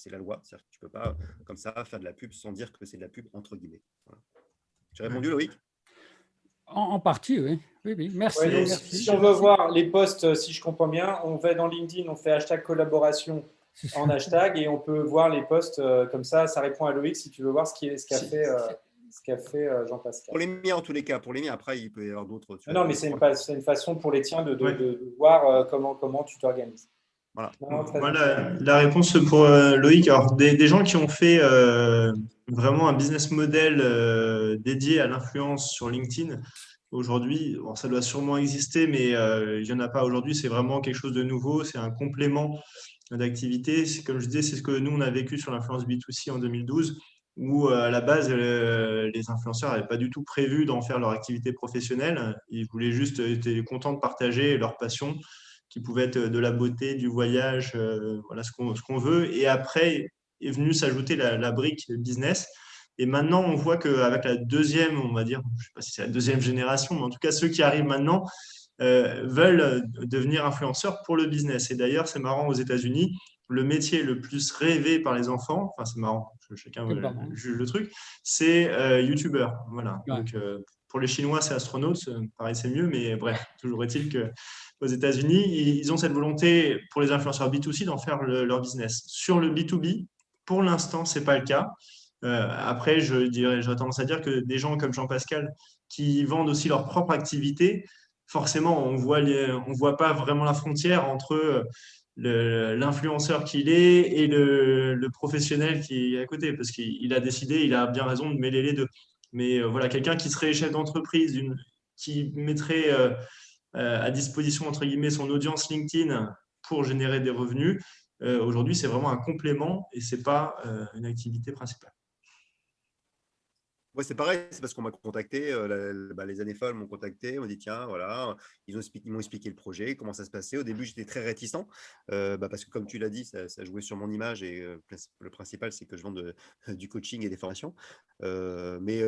la loi. C'est-à-dire que tu ne peux pas, comme ça, faire de la pub sans dire que c'est de la pub, entre guillemets. Voilà. J'ai répondu, Loïc? En partie, oui. Oui. Merci. Ouais, donc, merci. Si on veut voir les posts, si je comprends bien, on va dans LinkedIn, on fait hashtag collaboration en hashtag et on peut voir les posts comme ça. Ça répond à Loïc si tu veux voir ce qu'a fait Jean-Pascal. Pour les miens, en tous les cas. Pour les miens, après, il peut y avoir d'autres. Non, mais c'est une façon pour les tiens de voir comment tu t'organises. Voilà. Voilà la réponse pour Loïc. Alors, des gens qui ont fait vraiment un business model dédié à l'influence sur LinkedIn, aujourd'hui, bon, ça doit sûrement exister, mais il n'y en a pas aujourd'hui. C'est vraiment quelque chose de nouveau. C'est un complément d'activité. Comme je disais, c'est ce que nous, on a vécu sur l'influence B2C en 2012, où à la base, les influenceurs n'avaient pas du tout prévu d'en faire leur activité professionnelle. Ils voulaient juste, étaient contents de partager leur passion, qui pouvait être de la beauté, du voyage, voilà ce qu'on veut. Et après est venue s'ajouter la brique business. Et maintenant, on voit qu'avec la deuxième, on va dire, je ne sais pas si c'est la deuxième génération, mais en tout cas, ceux qui arrivent maintenant veulent devenir influenceurs pour le business. Et d'ailleurs, c'est marrant, aux États-Unis, le métier le plus rêvé par les enfants, enfin, c'est marrant, chacun juge le truc, c'est YouTuber. Voilà. Ouais. Donc, pour les Chinois, c'est astronaute, pareil, c'est mieux, mais bref, toujours est-il que aux États-Unis, ils ont cette volonté pour les influenceurs B2C d'en faire leur business. Sur le B2B, pour l'instant, ce n'est pas le cas. Après, j'aurais tendance à dire que des gens comme Jean-Pascal qui vendent aussi leur propre activité, forcément, on voit pas vraiment la frontière entre l'influenceur qu'il est et le professionnel qui est à côté, parce qu'il a décidé, il a bien raison de mêler les deux. Mais voilà, quelqu'un qui serait chef d'entreprise, qui mettrait à disposition, entre guillemets, son audience LinkedIn pour générer des revenus, aujourd'hui, c'est vraiment un complément et ce n'est pas une activité principale. Ouais, c'est pareil, c'est parce qu'on m'a contacté, les années folles m'ont contacté, m'ont dit tiens, voilà, ils m'ont expliqué le projet, comment ça se passait. Au début, j'étais très réticent, parce que comme tu l'as dit, ça jouait sur mon image et le principal, c'est que je vends du coaching et des formations. Mais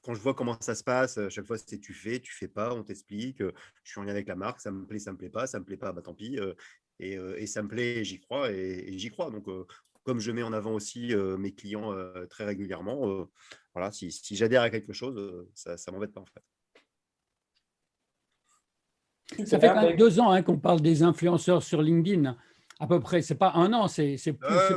quand je vois comment ça se passe, à chaque fois, c'est tu fais pas, on t'explique, je suis en lien avec la marque, ça me plaît pas, ça me plaît pas, bah tant pis. Et ça me plaît, j'y crois et j'y crois. Donc, comme je mets en avant aussi mes clients très régulièrement. Voilà, si j'adhère à quelque chose, ça ne m'embête pas en fait. Ça fait quand même 2 ans qu'on parle des influenceurs sur LinkedIn. À peu près, c'est pas 1 an, c'est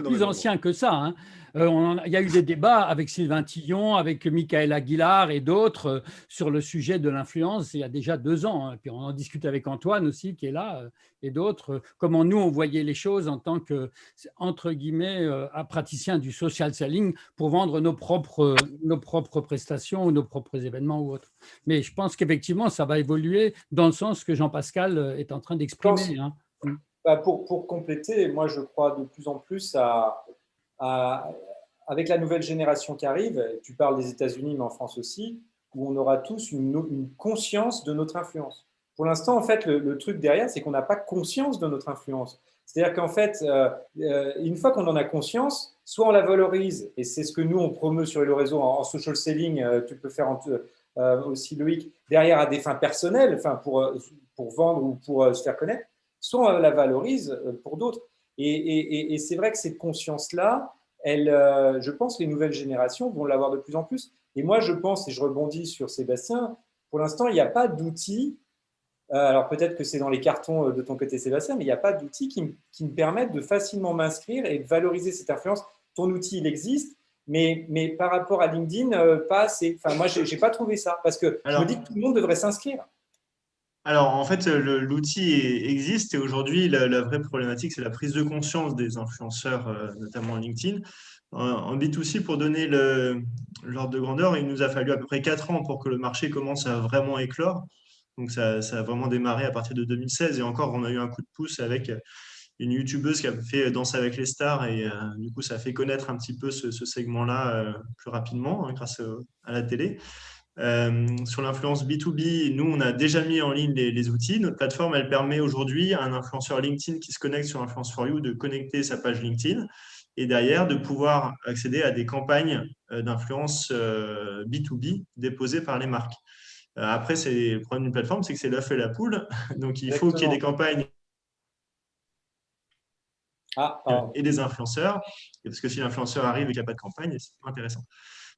plus ancien que ça. Hein. Il y a eu des débats avec Sylvain Tillon, avec Michael Aguilar et d'autres sur le sujet de l'influence il y a déjà 2 ans. Hein. Puis on en discute avec Antoine aussi qui est là et d'autres. Comment nous on voyait les choses en tant que entre guillemets praticiens du social selling pour vendre nos propres prestations ou nos propres événements ou autres. Mais je pense qu'effectivement ça va évoluer dans le sens que Jean-Pascal est en train d'exprimer. Hein. Pour compléter, moi je crois de plus en plus avec la nouvelle génération qui arrive, tu parles des États-Unis mais en France aussi, où on aura tous une conscience de notre influence. Pour l'instant, en fait, le truc derrière, c'est qu'on n'a pas conscience de notre influence. C'est-à-dire qu'en fait, une fois qu'on en a conscience, soit on la valorise, et c'est ce que nous on promeut sur le réseau en social selling, tu peux faire aussi Loïc, derrière à des fins personnelles, pour vendre ou pour se faire connaître, soit on la valorise pour d'autres. Et c'est vrai que cette conscience-là, je pense que les nouvelles générations vont l'avoir de plus en plus. Et moi, je pense, et je rebondis sur Sébastien, pour l'instant, il n'y a pas d'outils. Alors peut-être que c'est dans les cartons de ton côté, Sébastien, mais il n'y a pas d'outils qui me permettent de facilement m'inscrire et de valoriser cette influence. Ton outil, il existe, mais par rapport à LinkedIn, pas assez. Enfin, moi, je n'ai pas trouvé ça, parce que je me dis que tout le monde devrait s'inscrire. Alors, en fait, l'outil existe et aujourd'hui, la vraie problématique, c'est la prise de conscience des influenceurs, notamment LinkedIn. En B2C, pour donner l'ordre de grandeur, il nous a fallu à peu près 4 ans pour que le marché commence à vraiment éclore. Donc, ça a vraiment démarré à partir de 2016 et encore, on a eu un coup de pouce avec une youtubeuse qui a fait Danse avec les stars et du coup, ça a fait connaître un petit peu ce segment-là plus rapidement grâce à la télé. Sur l'influence B2B, nous, on a déjà mis en ligne les outils. Notre plateforme, elle permet aujourd'hui à un influenceur LinkedIn qui se connecte sur Influence for You de connecter sa page LinkedIn et derrière de pouvoir accéder à des campagnes d'influence B2B déposées par les marques. Après, le problème d'une plateforme, c'est que c'est l'œuf et la poule. Donc, il faut qu'il y ait des campagnes et des influenceurs. Parce que si l'influenceur arrive et qu'il n'y a pas de campagne, c'est pas intéressant.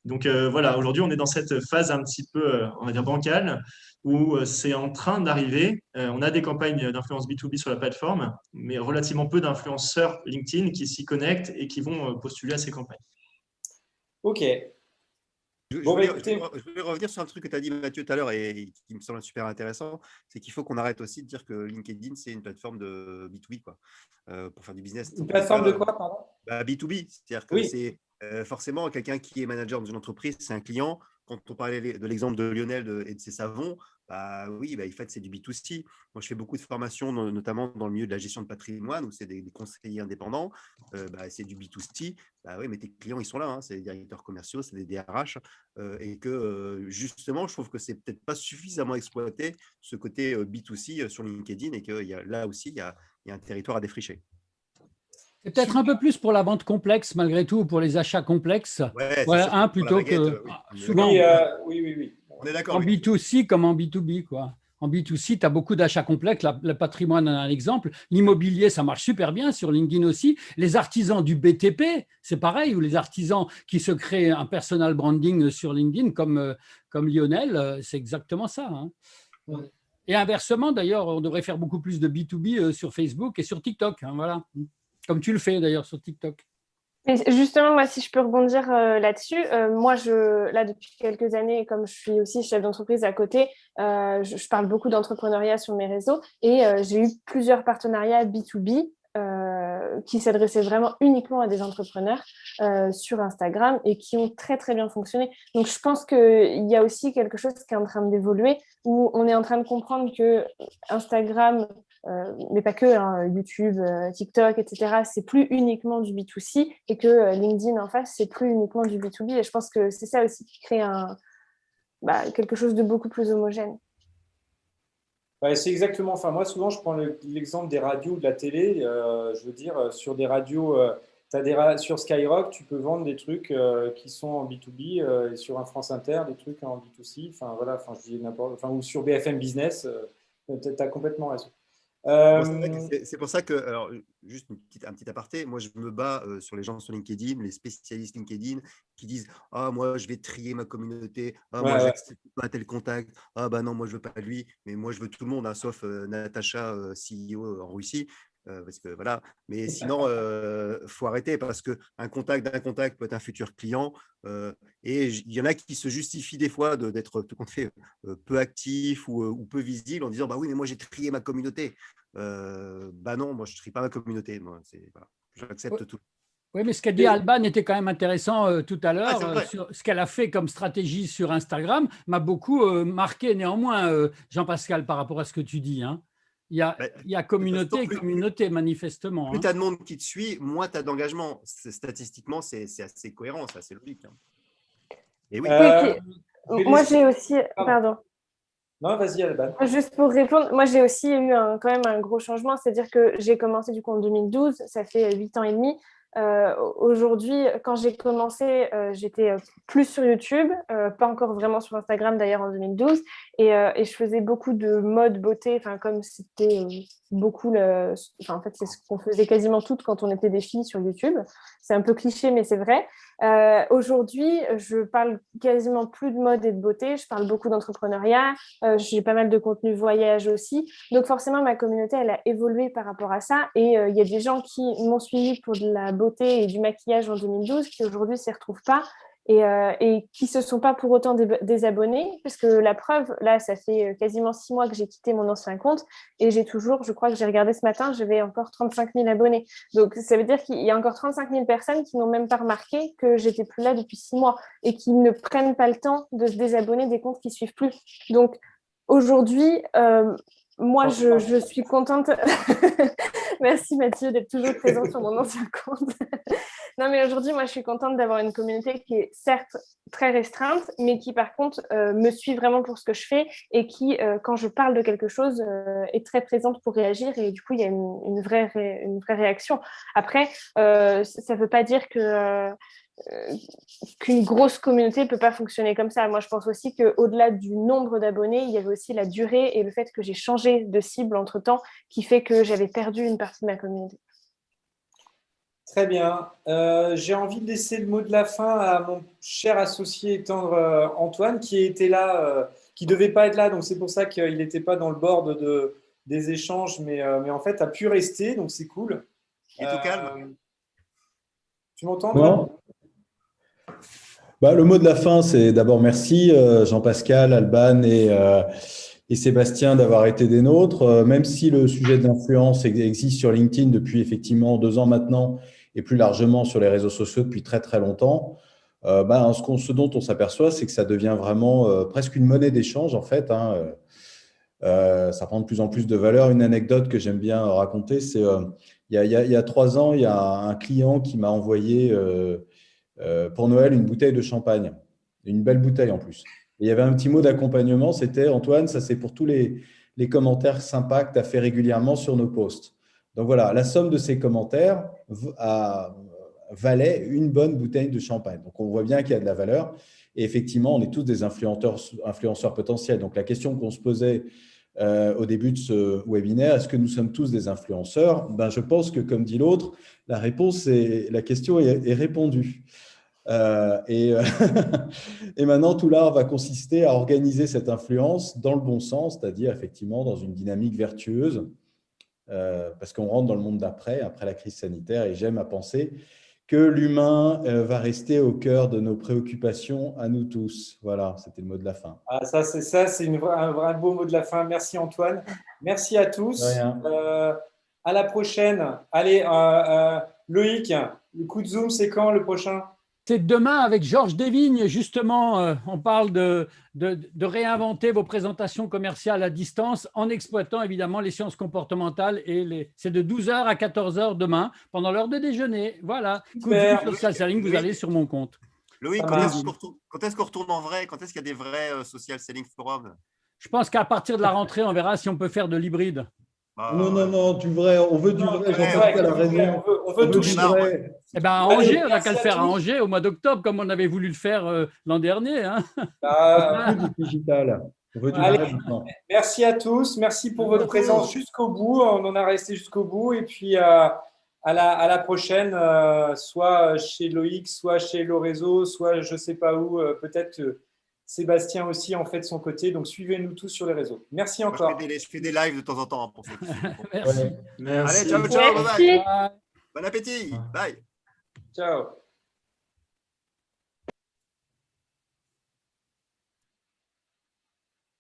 Donc voilà, aujourd'hui, on est dans cette phase un petit peu, on va dire, bancale, où c'est en train d'arriver. On a des campagnes d'influence B2B sur la plateforme, mais relativement peu d'influenceurs LinkedIn qui s'y connectent et qui vont postuler à ces campagnes. Ok. Je voulais revenir sur un truc que tu as dit, Mathieu, tout à l'heure et qui me semble super intéressant, c'est qu'il faut qu'on arrête aussi de dire que LinkedIn, c'est une plateforme de B2B, quoi, pour faire du business. Une plateforme de quoi, pardon? B2B, c'est-à-dire que c'est forcément quelqu'un qui est manager dans une entreprise, c'est un client. Quand on parlait de l'exemple de Lionel et de ses savons, oui, en fait, c'est du B2C. Moi, je fais beaucoup de formations, notamment dans le milieu de la gestion de patrimoine, où c'est des conseillers indépendants. C'est du B2C. Oui, mais tes clients, ils sont là. Hein, c'est des directeurs commerciaux, c'est des DRH. Et que justement, je trouve que c'est peut-être pas suffisamment exploité ce côté B2C sur LinkedIn et que là aussi, il y a un territoire à défricher. C'est peut-être un peu plus pour la vente complexe, malgré tout, pour les achats complexes. Ouais, plutôt que souvent. Oui. On est d'accord. En B2C comme en B2B, quoi. En B2C, tu as beaucoup d'achats complexes. Le patrimoine, un exemple. L'immobilier, ça marche super bien sur LinkedIn aussi. Les artisans du BTP, c'est pareil. Ou les artisans qui se créent un personal branding sur LinkedIn, comme Lionel, c'est exactement ça. Hein. Et inversement, d'ailleurs, on devrait faire beaucoup plus de B2B sur Facebook et sur TikTok. Hein, voilà. Comme tu le fais d'ailleurs sur TikTok. Mais justement, moi, si je peux rebondir là-dessus, moi, là, depuis quelques années, comme je suis aussi chef d'entreprise à côté, je parle beaucoup d'entrepreneuriat sur mes réseaux et j'ai eu plusieurs partenariats B2B qui s'adressaient vraiment uniquement à des entrepreneurs sur Instagram et qui ont très, très bien fonctionné. Donc, je pense qu'il y a aussi quelque chose qui est en train d'évoluer où on est en train de comprendre que Instagram, mais pas que, hein, YouTube, TikTok, etc., c'est plus uniquement du B2C et que LinkedIn en face, c'est plus uniquement du B2B. Et je pense que c'est ça aussi qui crée quelque chose de beaucoup plus homogène. C'est exactement. Enfin, moi, souvent, je prends l'exemple des radios ou de la télé. Je veux dire, sur des radios, sur Skyrock, tu peux vendre des trucs qui sont en B2B et sur un France Inter, des trucs en B2C. Enfin, voilà, je dis n'importe. Enfin, ou sur BFM Business, tu as complètement raison. C'est pour ça que, alors, juste un petit aparté, moi je me bats sur les gens sur LinkedIn, les spécialistes LinkedIn qui disent ah moi je vais trier ma communauté, ah moi j'accepte pas tel contact, ah bah non moi je veux pas lui, mais moi je veux tout le monde, hein, sauf Natacha, CEO en Russie. Parce que voilà, mais sinon, faut arrêter parce qu'un contact d'un contact peut être un futur client. Et il y en a qui se justifient des fois d'être tout compte fait peu actif ou peu visible en disant bah oui, mais moi j'ai trié ma communauté. Bah non, moi je trie pas ma communauté. Moi, voilà, j'accepte tout. Oui, mais ce qu'a dit Alban était quand même intéressant tout à l'heure. Sur ce qu'elle a fait comme stratégie sur Instagram m'a beaucoup marqué néanmoins, Jean-Pascal, par rapport à ce que tu dis. Hein. Il y a communauté et communauté, manifestement. Plus tu as de monde qui te suit, moins tu as d'engagement. Statistiquement, c'est assez cohérent, c'est assez logique. Hein. Et oui. Moi, j'ai aussi… Pardon. Non, vas-y, Alban. Juste pour répondre, moi, j'ai aussi eu quand même un gros changement. C'est-à-dire que j'ai commencé du coup en 2012, ça fait 8 ans et demi. Aujourd'hui, quand j'ai commencé, j'étais plus sur YouTube, pas encore vraiment sur Instagram d'ailleurs en 2012, et je faisais beaucoup de mode beauté, comme c'était beaucoup, en fait c'est ce qu'on faisait quasiment toutes quand on était des filles sur YouTube. C'est un peu cliché mais c'est vrai. Aujourd'hui, je parle quasiment plus de mode et de beauté, je parle beaucoup d'entrepreneuriat, j'ai pas mal de contenu voyage aussi, donc forcément ma communauté elle a évolué par rapport à ça, et il y a des gens qui m'ont suivi pour de la beauté et du maquillage en 2012 qui aujourd'hui s'y retrouvent pas et qui se sont pas pour autant désabonnés, parce que la preuve, là ça fait quasiment 6 mois que j'ai quitté mon ancien compte et j'ai toujours, je crois que j'ai regardé ce matin, j'avais encore 35 000 abonnés, donc ça veut dire qu'il y a encore 35 000 personnes qui n'ont même pas remarqué que j'étais plus là depuis 6 mois et qui ne prennent pas le temps de se désabonner des comptes qui suivent plus. Donc aujourd'hui, moi, je suis contente. Merci Mathieu d'être toujours présent sur mon ancien compte. Non, mais aujourd'hui, moi, je suis contente d'avoir une communauté qui est certes très restreinte, mais qui, par contre, me suit vraiment pour ce que je fais et qui, quand je parle de quelque chose, est très présente pour réagir. Et du coup, il y a une vraie réaction. Après, ça ne veut pas dire que… qu'une grosse communauté ne peut pas fonctionner comme ça. Moi, je pense aussi qu'au-delà du nombre d'abonnés, il y avait aussi la durée et le fait que j'ai changé de cible entre-temps qui fait que j'avais perdu une partie de ma communauté. Très bien. J'ai envie de laisser le mot de la fin à mon cher associé et tendre Antoine, qui était là, qui ne devait pas être là, donc c'est pour ça qu'il n'était pas dans le board des échanges, mais en fait a pu rester, donc c'est cool. Et tout calme. Tu m'entends? Non. Le mot de la fin, c'est d'abord merci Jean-Pascal, Alban et Sébastien d'avoir été des nôtres. Même si le sujet de l'influence existe sur LinkedIn depuis effectivement 2 ans maintenant et plus largement sur les réseaux sociaux depuis très très longtemps, ce dont on s'aperçoit, c'est que ça devient vraiment presque une monnaie d'échange en fait. Ça prend de plus en plus de valeur. Une anecdote que j'aime bien raconter, c'est il y a 3 ans, il y a un client qui m'a envoyé pour Noël une bouteille de champagne, une belle bouteille en plus. Et il y avait un petit mot d'accompagnement, c'était Antoine, ça c'est pour tous les commentaires sympas que tu as fait régulièrement sur nos posts. Donc voilà, la somme de ces commentaires valait une bonne bouteille de champagne. Donc on voit bien qu'il y a de la valeur. Et effectivement, on est tous des influenceurs potentiels. Donc la question qu'on se posait au début de ce webinaire, est-ce que nous sommes tous des influenceurs? Je pense que, comme dit l'autre, la question est répondue. Et maintenant, tout l'art va consister à organiser cette influence dans le bon sens, c'est-à-dire effectivement dans une dynamique vertueuse, parce qu'on rentre dans le monde d'après, après la crise sanitaire, et j'aime à penser que l'humain va rester au cœur de nos préoccupations à nous tous. Voilà, c'était le mot de la fin. Ah, ça, c'est un vrai beau mot de la fin. Merci Antoine. Merci à tous. À la prochaine. Allez, Loïc, le coup de Zoom, c'est quand le prochain? C'est demain avec Georges Desvignes, justement. On parle de réinventer vos présentations commerciales à distance en exploitant évidemment les sciences comportementales. C'est de 12h à 14h demain, pendant l'heure de déjeuner. Voilà. Coup de Zoom social selling, vous allez sur mon compte. Loïc, quand est-ce qu'on retourne en vrai? Quand est-ce qu'il y a des vrais social selling forums? Je pense qu'à partir de la rentrée, on verra si on peut faire de l'hybride. Non, du vrai. On veut du vrai. Jean-Pascal a raison. On veut tout du vrai. À Angers, on n'a qu'à le faire à Angers au mois d'octobre, comme on avait voulu le faire l'an dernier. Du digital. On veut du Allez. vrai maintenant. Merci à tous. Merci pour votre présence jusqu'au bout. On en a resté jusqu'au bout. Et puis, à la prochaine, soit chez Loïc, soit chez Lorenzo, soit je ne sais pas où. Peut-être Sébastien aussi en fait de son côté. Donc, suivez-nous tous sur les réseaux. Merci Moi, encore. je fais des lives de temps en temps, hein, pour ceux qui Merci. Ouais. Merci. Allez, ciao, ciao, bye bye. Bye. Bon appétit. Bye. Ciao.